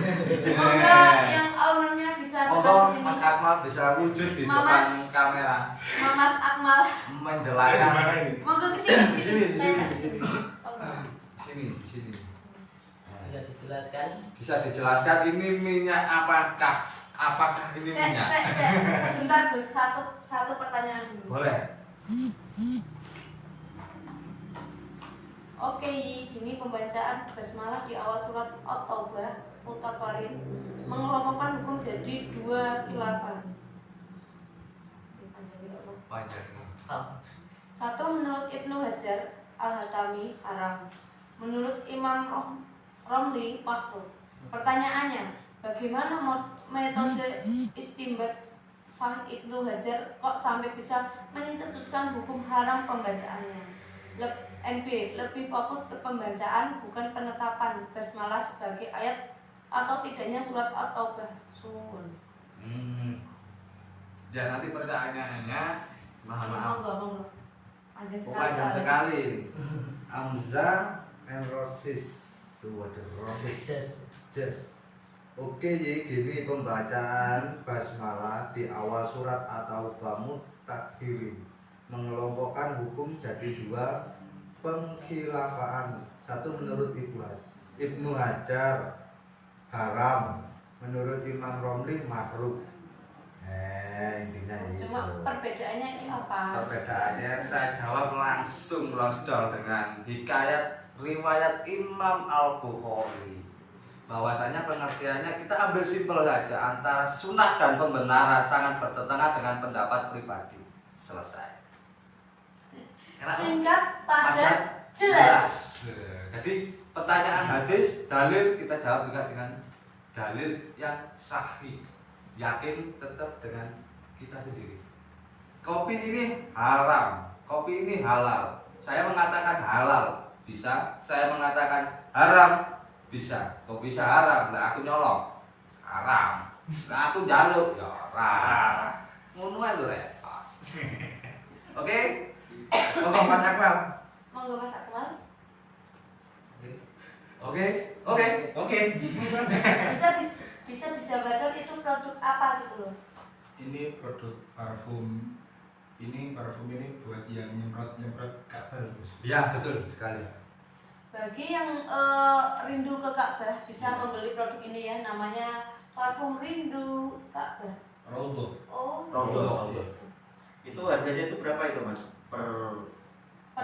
Monggo yang ownernya bisa datang Monggo ke Mas sini. Akmal bisa wujud di Mamas. depan kamera Mamas Akmal. Saya di menjelaskan. mana ini? Monggo ke sini. Di sini, di sini, di sini. Monggo. Di sini, di sini. Bisa dijelaskan? Bisa dijelaskan ini minyak apakah? Apakah ini minyak? Bentar Gus, satu pertanyaan dulu. Boleh. Oke, gini pembacaan basmalah di awal surat At-Taubah mutaqarin mengelompokkan hukum jadi 2 khilafah. Panjang. Satu menurut Ibnu Hajar Al-Hatami haram. Menurut Imam Romli makruh. Pertanyaannya, bagaimana metode istinbat Sang Ibnu Hajar kok sampai bisa mencetuskan hukum haram pembacaannya? NB lebih fokus ke pembacaan bukan penetapan basmalah sebagai ayat atau tidaknya surat At-Taubah. Ya nanti pertanyaannya maaf. Monggo. Ada Panjang sekali. Amza and Rosis. Tuh ada Rosis. Just. Oke, jadi gini pembacaan basmalah di awal surat At-Taubah mutakhir mengelompokkan hukum jadi 2 pengkhilafaan. Satu menurut Ibnu Hajar haram, menurut Imam Romli makruh. Intinya itu. Cuma perbedaannya ini apa? Perbedaannya saya jawab langsung dengan hikayat riwayat Imam Al-Bukhari. Bahwasanya pengertiannya kita ambil simpel saja, antara sunnah dan pembenaran sangat bertentangan dengan pendapat pribadi. Selesai. Enak? Singkat, padat, jelas. Jadi pertanyaan hadis, dalil kita jawab juga dengan dalil yang sahih. Yakin tetap dengan kita sendiri. Kopi ini haram, kopi ini halal. Saya mengatakan halal, bisa. Saya mengatakan haram, bisa. Kok bisa haram? Lah aku nyolong, haram. Lah aku jaluk, ya haram. Ngono ae lho rek. Oke? Monggo Mas Akmal. Monggo Mas Akmal. Oke. Bisa dijabarkan itu produk apa gitu loh? Ini produk parfum. Parfum ini buat yang nyemprot Ka'bah. Ya betul sekali. Bagi yang rindu ke Ka'bah bisa membeli produk ini ya, namanya parfum rindu Ka'bah. Raudhah. Oh. Raudhah. Itu harganya itu berapa itu Mas? Per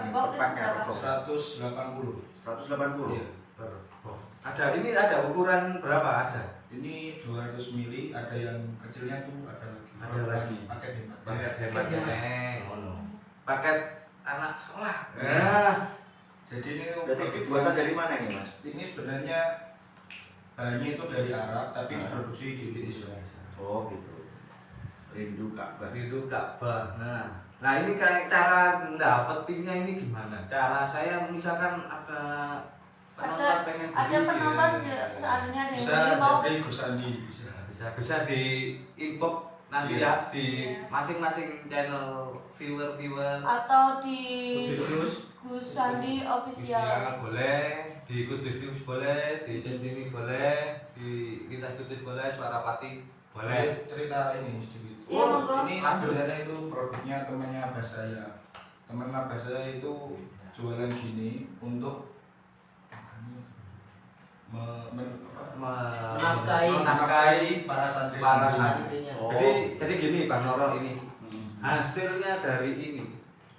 box itu paknya berapa? per box. 180. 180. Iya. Per box. Ada ukuran berapa aja? Ini 200 mili, ada yang kecilnya tuh ada lagi. Ada lagi. Paket hemat. Paket hemat. Paket hemat. Ngono. Paket anak sekolah. Nah, Jadi ini Berarti dibuatan dari mana ini mas? ini sebenarnya bahannya itu dari Arab tapi diproduksi di Indonesia. Oh gitu. Rindu Ka'bah. Rindu Ka'bah. Nah ini kayak cara dapetinnya ini gimana? Cara saya misalkan ada penonton pengen ada beli, penonton ya. seandainya ada yang Bisa beli mau jadi Gus Andi bisa. bisa di inbox nanti Iya. ya di masing-masing channel viewer atau di Kudus Gus Sandi official. boleh, di Kudus News boleh, di Centini boleh, di Lintas Kudus boleh, Suara Pati boleh. Cerita ini sedikit. Iya, monggo. Ini sebenarnya itu produknya temannya abah saya. Teman abah saya itu jualan gini untuk menafkahi para santri. santrinya. Oh. Jadi gini Bang Noro ini hasilnya dari ini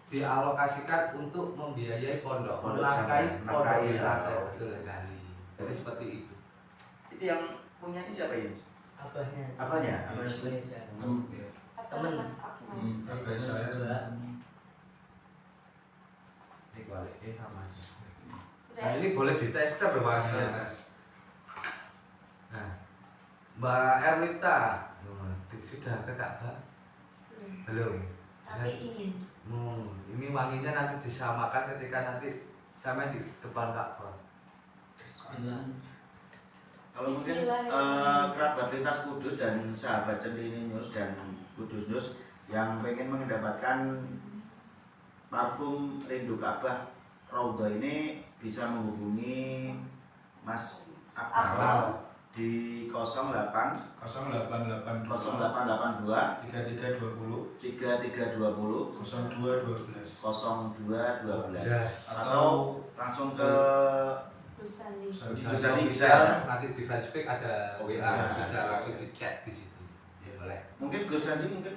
dialokasikan untuk membiayai pondok, Pondok menafkahi pesantren, pondok menafkahi, pesantren. oh. Betul sekali. Jadi seperti itu. Itu yang punya ini siapa ini? Abahnya. Apanya? Abah Indonesia. Ya. Temen Mas Akmal. Abah saya Ini balik sama aja. Nah ini boleh ditester loh Mas. Nah, Mbak Erlita sudah ke Ka'bah? Belum. Tapi ingin. Ini wanginya nanti disamakan ketika nanti sama di depan Ka'bah. Kalau mungkin Bismillahirrahmanirrahim. kerabat lintas Kudus dan sahabat Centini News dan Kudus News yang pengen mendapatkan parfum Rindu Ka'bah Raudhah ini bisa menghubungi Mas Akmal di 08 0882 0882 3320 3320 0212 0212 Yes. atau langsung ke Gus Sandi. Gus Sandi bisa. Nanti di Facebook ada Oh, WA iya. bisa langsung dicek di situ. Ya boleh. Mungkin Gus Sandi mungkin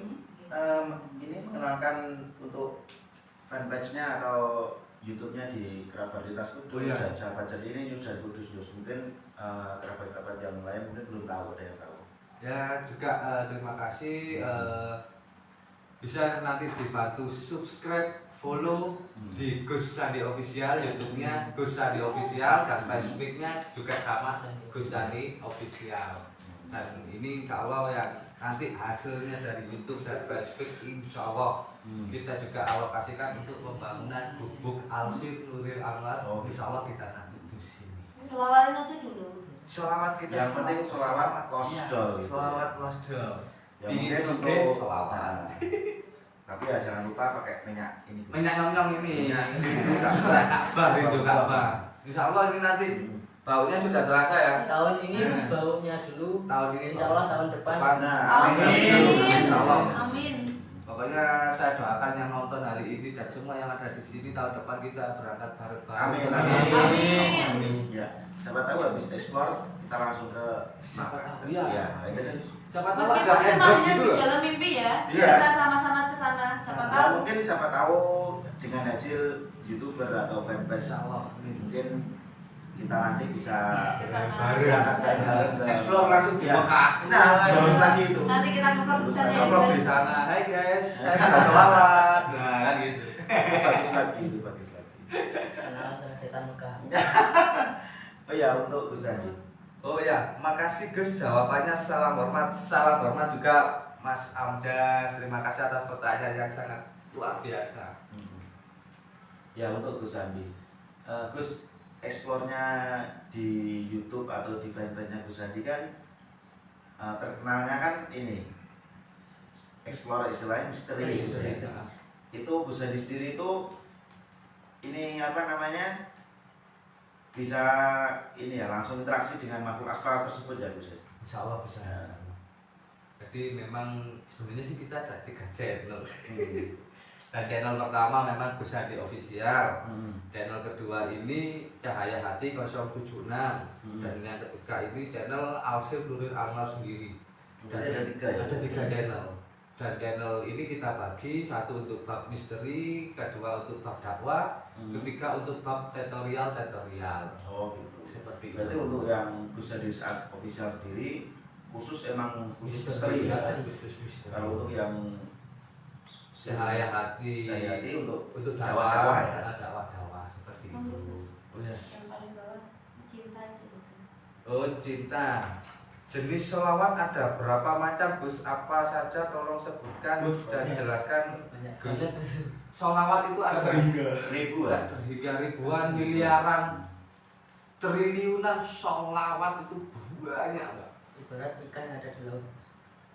ini mengenalkan untuk fanpage-nya atau YouTube-nya di Kerabat Lintas Kudus Oh, iya. dan sahabat Centini News dan Kudus News. Mungkin kerabat-kerabat yang lain mungkin belum tahu, ada yang tahu. Ya juga terima kasih bisa nanti dibantu subscribe, follow di Gus Sandi Official, YouTube-nya Gus Sandi Official dan Facebook-nya juga sama Gus Sandi Official. Dan ini insya Allah yang nanti hasilnya dari YouTube dan Facebook insya Allah kita juga alokasikan untuk pembangunan gubuk Al-Sir Nuril Anwar. Oh, Insya Allah kita nanti di sini. Selawatin aja dulu. Selawat kita. Yang penting selawat Iya, losdol. selawat losdol. Ya, Ingin mungkin suge, untuk selawat. nah, tapi ya jangan lupa pakai minyak ini. Gus. Minyak nyong ini. Minyak Rindu Ka'bah, Rindu Ka'bah. Insya Allah ini nanti baunya sudah terasa ya. Tahun ini baunya dulu. Tahun ini Insya Allah tahun depan. Nah, Amin. Insya Allah. Amin. Pokoknya saya doakan yang nonton hari ini dan semua yang ada di sini tahun depan kita berangkat bareng-bareng. Amin. Amin. Ya, siapa tahu habis ekspor kita langsung ke Makkah. Iya. Ya, itu kan. Siapa tahu Meskipun ada itu endorse namanya gitu di loh. dalam mimpi ya, Iya. kita sama-sama ke sana. Siapa Ya, tahu. mungkin siapa tahu dengan hasil YouTuber atau fanpage Insya Allah. mungkin kita nanti bisa Ke sana. berangkat bareng ke Explore langsung di Ya. Mekah. Nah, terus lagi itu. Nanti kita ke sana ya Nongkrong di guys. sana. Hai guys, saya sudah selawat. Nah, kan gitu. Bagus lagi itu, bagus lagi. Kenalan sama setan Mekah. Oh ya, untuk Gus Haji. Oh ya, makasih Gus jawabannya, salam hormat juga Mas Amjas. Terima kasih atas pertanyaan yang sangat luar biasa. Ya, untuk Gus Haji. Gus, ekspornya di YouTube atau di fanpage-nya Gus Haji kan terkenalnya kan ini Explore istilahnya misteri gitu ya. Itu Gus Haji sendiri itu ini apa namanya bisa ini ya langsung interaksi dengan makhluk astral tersebut ya Gus. Insya Allah bisa. Jadi memang sebenarnya sih kita ada 3 channel. Dan channel pertama memang Gus Hadi Official. Channel kedua ini Cahaya Hati 076. Dan yang ketiga ini channel Al-Sir Nuril Anwar sendiri. Dan Ada 3 ya. Ada 3 channel. Dan channel ini kita bagi, satu untuk bab misteri, kedua untuk bab dakwah, ketiga untuk bab tutorial. Oh gitu. Seperti Berarti itu. untuk yang Gus Hadi Official sendiri khusus emang khusus misteri ya. Kalau untuk yang Cahaya Hati Cahaya Hati untuk dakwah, dakwah-dakwah ya. dakwah seperti itu. Monggo, Gus. Oh ya. Yang paling bawah cinta itu. Oh, cinta. Jenis sholawat ada berapa macam, Gus? Apa saja tolong sebutkan dan jelaskan, Gus. Sholawat itu ada Ribuan. hingga ribuan, miliaran, triliunan sholawat itu banyak, Pak. Ibarat ikan yang ada di laut.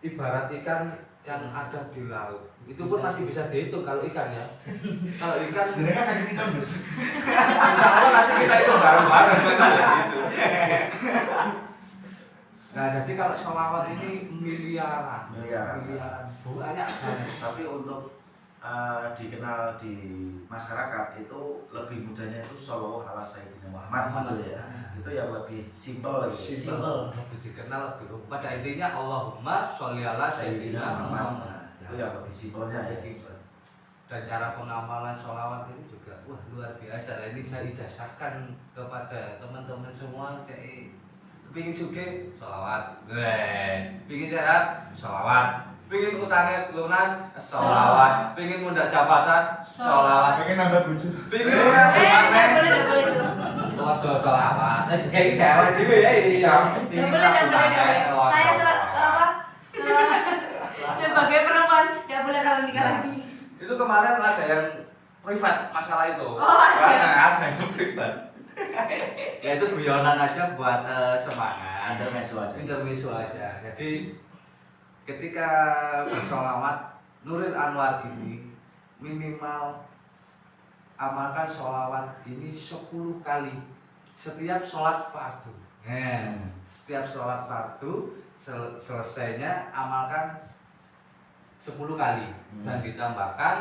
Ibarat ikan yang ada di laut. Itu pun masih bisa dihitung kalau ikan ya. Kalau ikan Jenengan sakit hitam, Bos. insya Allah nanti kita itu bareng-bareng gitu. Nah, jadi kalau sholawat ini miliaran, Miliaran. banyak banget. Tapi untuk dikenal di masyarakat itu lebih mudahnya itu sholawat ala Sayyidina Muhammad gitu ya. Itu yang lebih simpel gitu. Simpel. Lebih dikenal lebih umum. Pada intinya Allahumma sholli ala Sayyidina sayyidina Muhammad. Muhammad. Itu yang lebih simpelnya ya. Dan cara pengamalan sholawat ini juga wah luar biasa. Nah, ini saya ijazahkan kepada teman-teman semua kayak pingin sugih sholawat, pingin sehat sholawat, pingin utangnya lunas sholawat, pingin mundak jabatan sholawat, Pengen nambah bojo. pingin orang Nggak boleh itu. luas sholawat. Nah, kayak gitu ya, wajib ya iya. Nggak boleh. Saya sebagai perempuan nggak boleh kalau nikah lagi. Itu kemarin ada yang privat masalah itu. Oh, ada. Ada yang privat. Ya itu guyonan aja buat semangat. Intermezzo aja. Jadi ketika bersolawat Nuril Anwar ini minimal amalkan sholawat ini 10 kali setiap sholat fardu. Setiap sholat fardu selesainya amalkan 10 kali dan ditambahkan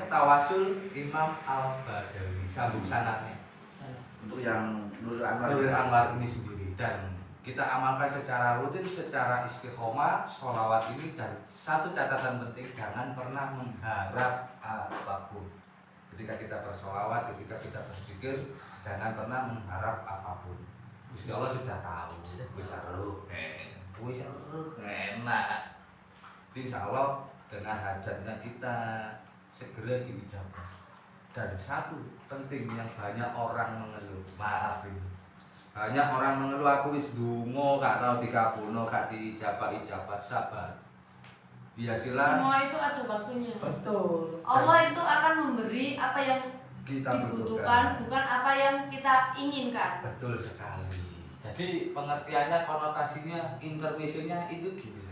tawasul Imam Al-Badawi sambung sanadnya Untuk yang Nurul Anwar. Nurul Anwar ini sendiri, dan kita amalkan secara rutin, secara istiqomah sholawat ini. Dan satu catatan penting, jangan pernah mengharap apapun ketika kita bersolawat, ketika kita berzikir, jangan pernah mengharap apapun. Gusti Allah sudah tahu, enak. Insya Allah dengan hajatnya kita segera diijabah. Dan satu penting yang banyak orang mengeluh, maaf ini, banyak orang mengeluh, aku wis dungo gak tau dikabulno, gak diijabah, sabar. Biasilah. Semua itu ada waktunya. Betul. Allah itu akan memberi apa yang Kita dibutuhkan, bukan apa yang kita inginkan. Betul sekali. Jadi pengertiannya, konotasinya, intermezzonya itu gini.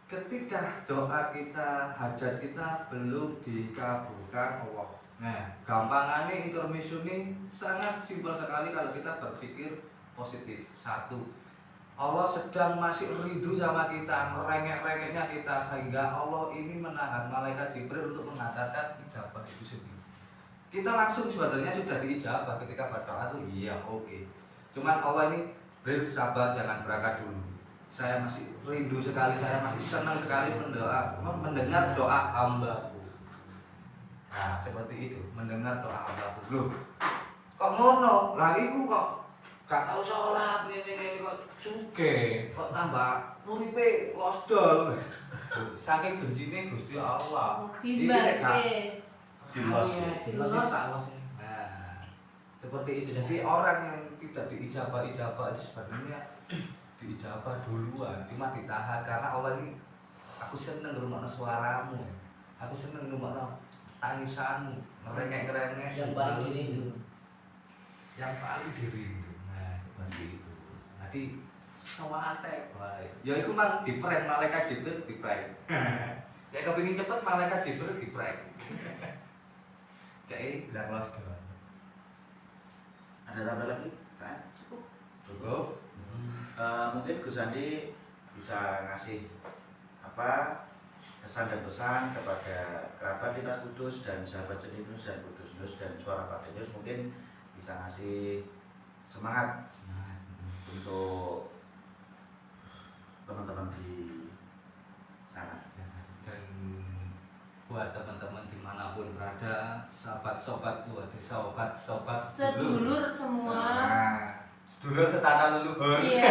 Ketika doa kita, hajat kita belum dikabulkan Allah. Nah, gampangannya intermezzo ini sangat simpel sekali kalau kita berpikir positif. Satu, Allah sedang masih rindu sama kita, merengek-rengeknya kita, sehingga Allah ini menahan malaikat Jibril untuk mengatakan ijabah itu sendiri. Kita langsung sebetulnya sudah diijabah ketika berdoa itu, iya oke. Cuman Allah ini bersabar, jangan berangkat dulu. Saya masih rindu sekali, saya masih senang sekali mendengar doa hamba. Nah, seperti itu, mendengar doa hamba. Loh, kok ngono? Lah iku kok gak tau sholat, ini kok sugih, kok tambah uripe losdol. Saking bencine Gusti Allah. Dibangke. Dilos. Nah, seperti itu. Jadi orang yang tidak diijabah itu sebenarnya diijabah duluan, cuma ditahan karena Allah ini, aku seneng ngrungokno suaramu, aku seneng ngrungokno tangisanmu, ngerengek-ngerengek Yang paling dirindu. Nah, seperti itu. Nanti sama ate baik. Ya iku mang diprank malaikat Jibril diprank. Ya kepengin cepet malaikat Jibril diprank. Cek bilang los doang. Ada tambah lagi? Kan? Cukup. Mungkin Gus Andi bisa ngasih kesan dan pesan kepada kerabat lintas Kudus dan sahabat Jenius dan Kudus News dan Suara Partai News, mungkin bisa ngasih semangat untuk teman-teman di sana. Dan buat teman-teman dimanapun berada, sahabat-sobat Sedulur semua. Sedulur setanah leluhur. Iya.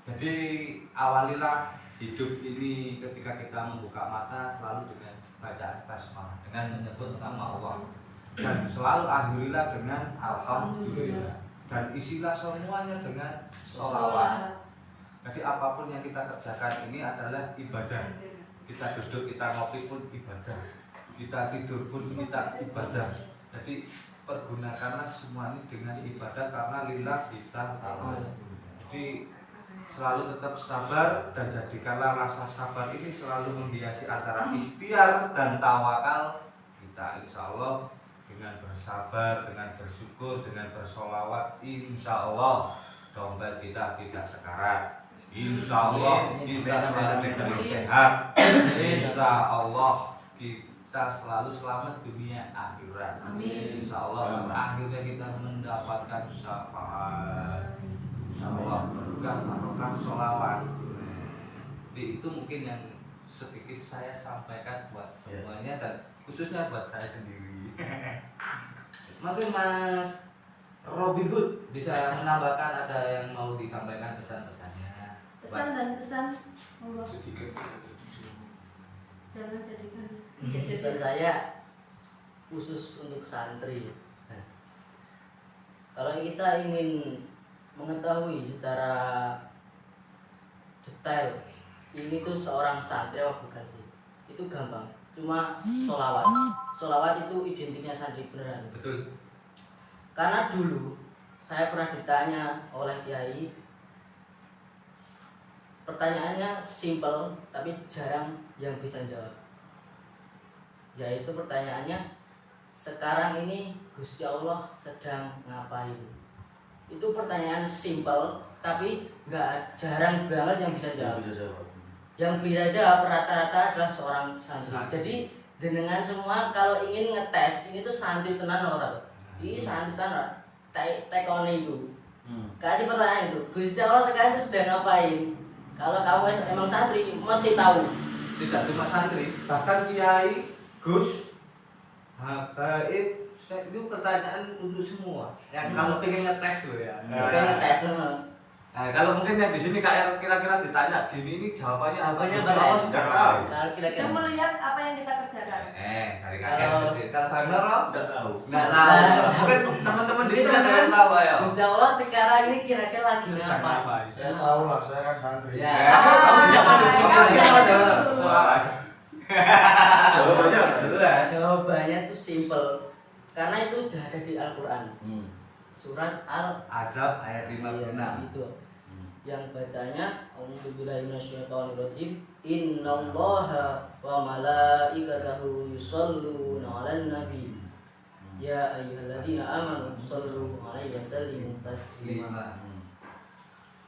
Jadi awalilah hidup ini ketika kita membuka mata selalu dengan bacaan basmalah, dengan menyebut nama Allah. dan selalu akhirilah dengan alhamdulillah, dan isilah semuanya dengan sholawat. Jadi apapun yang kita kerjakan ini adalah ibadah. Kita duduk, kita ngopi pun ibadah, kita tidur pun kita ibadah. Jadi pergunakanlah semua ini dengan ibadah karena lillah kita ta'ala. Jadi selalu tetap sabar dan jadikanlah rasa sabar ini selalu menghiasi antara ikhtiar dan tawakal kita. Insya Allah dengan bersabar, dengan bersyukur, dengan bersolawat, insya Allah dompet kita tidak sekarat. Insya Allah kita selalu diberi sehat. Insya Allah kita selalu selamat dunia akhirat. Amin. Insya Allah akhirnya kita mendapatkan syafaat. Insya Allah berkah barokah sholawat. Jadi itu mungkin yang sedikit saya sampaikan buat semuanya dan khususnya buat saya sendiri. Mungkin Mas Robin Hood bisa menambahkan, ada yang mau disampaikan pesan-pesannya. Pesan dan pesan monggo. Sedikit. Jangan jadikan Pesan saya khusus untuk santri. Nah, kalau kita ingin mengetahui secara detail ini tuh seorang santri apa bukan sih, itu gampang, cuma sholawat. Sholawat itu identiknya santri beneran. Betul. Karena dulu saya pernah ditanya oleh kiai, pertanyaannya simple tapi jarang yang bisa jawab. Yaitu pertanyaannya, sekarang ini Gusti Allah sedang ngapain? Itu pertanyaan simple tapi jarang banget yang bisa jawab. Yang bisa jawab rata-rata adalah seorang santri. Jadi jenengan semua kalau ingin ngetes ini tuh santri tenan ora. Ini santri tenan. Tekone itu. Kasih pertanyaan itu, Gusti Allah sekarang itu sedang ngapain? Kalau kamu emang santri mesti tahu. Tidak cuma santri, bahkan kiai, Gus, Habaib, itu pertanyaan untuk semua. Yang kalau pengen ngetes loh ya. Pengen ngetes. Nah, kalau mungkin yang di sini kira-kira ditanya gini, ini jawabannya apa? Jawabannya Gusti Allah apa? sudah tahu. Kalau kira-kira Yang melihat apa yang kita kerjakan. Dari Kalau- kakek. Kalau benar loh, Tidak tahu. nggak tahu. Mungkin teman-teman di sini ada yang tahu ya. Gusti Allah sekarang ini kira-kira lagi Sedang ngapa? apa? Saya tahu lah, saya kan santri. Ya. Kamu jangan Kamu dulu. jangan dulu. Soal Jawabannya jelas. Jawabannya itu simple. Karena itu udah ada di Al-Qur'an. Surat Azab ayat 56. itu. Yang bacanya A'udzubillahi minasyaitonirrajim. Innallaha wa malaikatahu yusholluna 'alan nabi. Ya ayyuhalladzina amanu shollu 'alaihi wa sallimu taslima.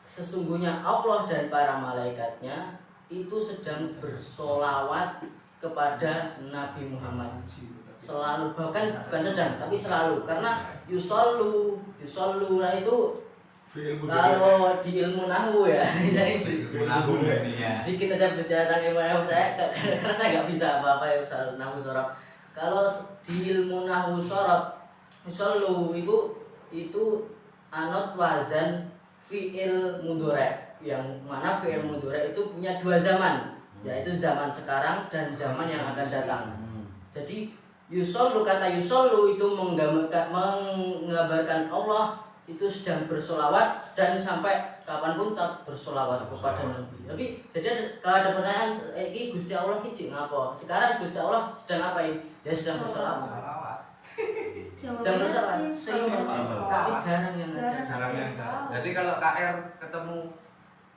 Sesungguhnya Allah dan para malaikatnya itu sedang bersolawat kepada Nabi Muhammad. Selalu, bahkan bukan sedang tapi selalu, karena yusollu nah itu kalau di ilmu nahwu ya dari sedikit aja bicara tentang ilmu nahwu saya karena saya nggak bisa apa-apa ya soal nahwu sorab. Kalau di ilmu nahwu sorab yusollu itu anot wazan fi'il mudhari, yang mana fi'il mudhari itu punya dua zaman, yaitu zaman sekarang dan zaman yang akan datang. Jadi yusollu, kata yusollu itu menggambarkan Allah itu sedang bersolawat dan sampai kapanpun tak bersolawat kepada Nabi. Tapi jadi kalau ada pertanyaan, ini Gusti Allah kicik ngapa? Sekarang Gusti Allah sedang ngapain? Dia sedang bersolawat. Jangan bersolawat. Simple. Tapi jarang yang ada. Jarang yang ada. Jadi kalau KR ketemu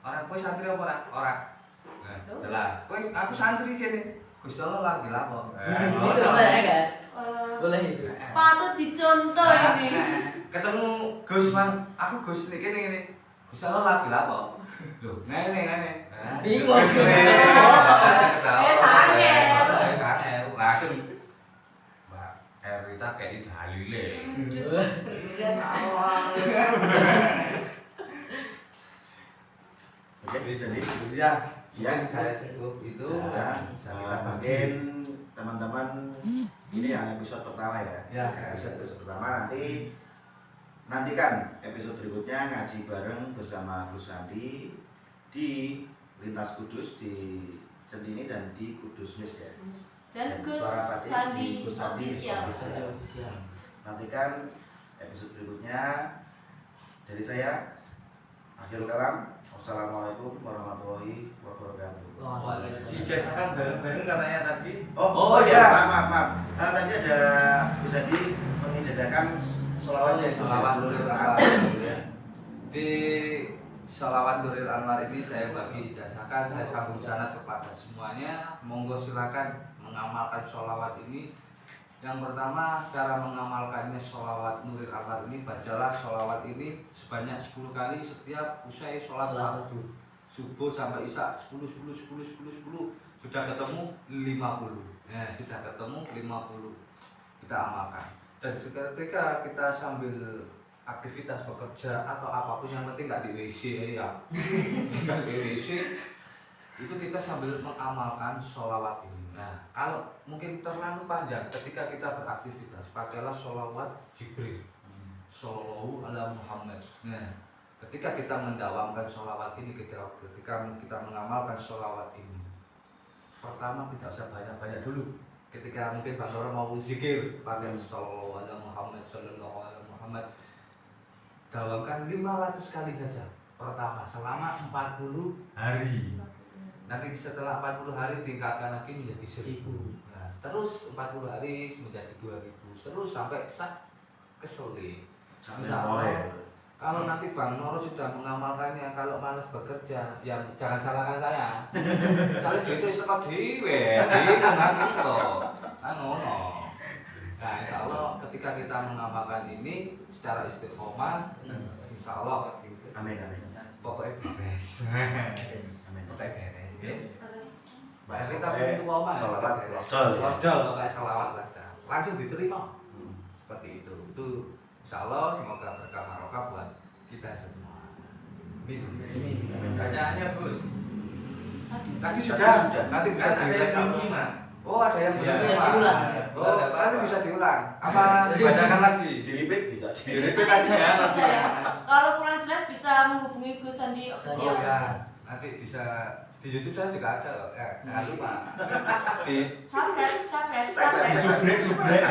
orang, kowe santri apa ora? Ora. Nah, jelas. Kowe aku santri kene. Gusti Allah lagi lapo. Itu boleh kan? Boleh itu. Patut dicontoh ini. Ketemu Gus Man, aku Gus ini gini. Gusti Allah lagi lapo. Loh, ngene. Bingung. Sangel. Langsung Mbak Erita kayak dalile. Oke, jadi Yang saya cukup itu mungkin teman-teman ini yang episode pertama ya. Ya. Episode pertama, nantikan episode berikutnya ngaji bareng bersama Gus Sandi di Lintas Kudus di Centini dan di Kudus News ya. dan Gus Suara Pati Sandi di Gus Sandi Official. Official. Nantikan episode berikutnya. Dari saya, Akhirul Kalam. Wassalamualaikum warahmatullahi wabarakatuh. Dijazahkan bareng-bareng katanya tadi. Oh iya, maaf. Tadi ada Gus Adi mengijazahkan sholawatnya. Sholawat Nuril Anwar. Di Sholawat Nuril Anwar ini saya bagi ijazahkan, saya sambung sanad kepada semuanya. Monggo silakan mengamalkan sholawat ini. Yang pertama, cara mengamalkannya sholawat Nuril Anwar ini, bacalah sholawat ini sebanyak 10 kali setiap usai sholat fardu. Subuh sampai isya 10. Sudah ketemu 50. Nah, sudah ketemu 50. Kita amalkan. Dan ketika kita sambil aktivitas bekerja atau apapun yang penting nggak di WC ya. Nggak di WC itu kita sambil mengamalkan sholawat ini. Nah, kalau mungkin terlalu panjang ketika kita beraktivitas, pakailah sholawat Jibril. Shollallahu ala Muhammad. Nah, ketika kita mendawamkan sholawat ini, ketika kita mengamalkan sholawat ini, pertama tidak usah banyak-banyak dulu. Ketika mungkin Bang Nora mau zikir, pakai Shollallahu ala Muhammad, Shollallahu ala Muhammad, dawamkan 500 kali saja. Pertama, selama 40 hari. Nanti setelah 40 hari tingkatkan lagi menjadi 1000. Nah, terus 40 hari menjadi 2000. Terus sampai kesulit. Kalau nanti Bang Noro sudah mengamalkannya, kalau malas bekerja, yang jangan salahkan saya. Soalnya duitnya sekolah dewe, kan itu. Nah, insya Allah ketika kita mengamalkan ini secara istiqomah, insya Allah, Amin. pokoknya beres. Pokoknya beres. Terus Mbak kita punya tua mana? Sholawat Lodol, pakai sholawat langsung diterima. Seperti itu. Itu insya Allah semoga berkah barokah buat kita semua. Amin. Bacaannya Gus. Tadi sudah. Nanti bisa Kan ada yang diulang. belum lima. Oh, ada yang belum Iya, lima. diulang. Oh, nanti bisa diulang. Apa dibacakan lagi? Di-repeat bisa. Di-repeat aja ya. Bisa ya. Kalau kurang jelas bisa menghubungi Gus Sandi Oh Official. ya, nanti bisa di YouTube saya juga ada loh. Jangan lupa. Di Subscribe. subrek.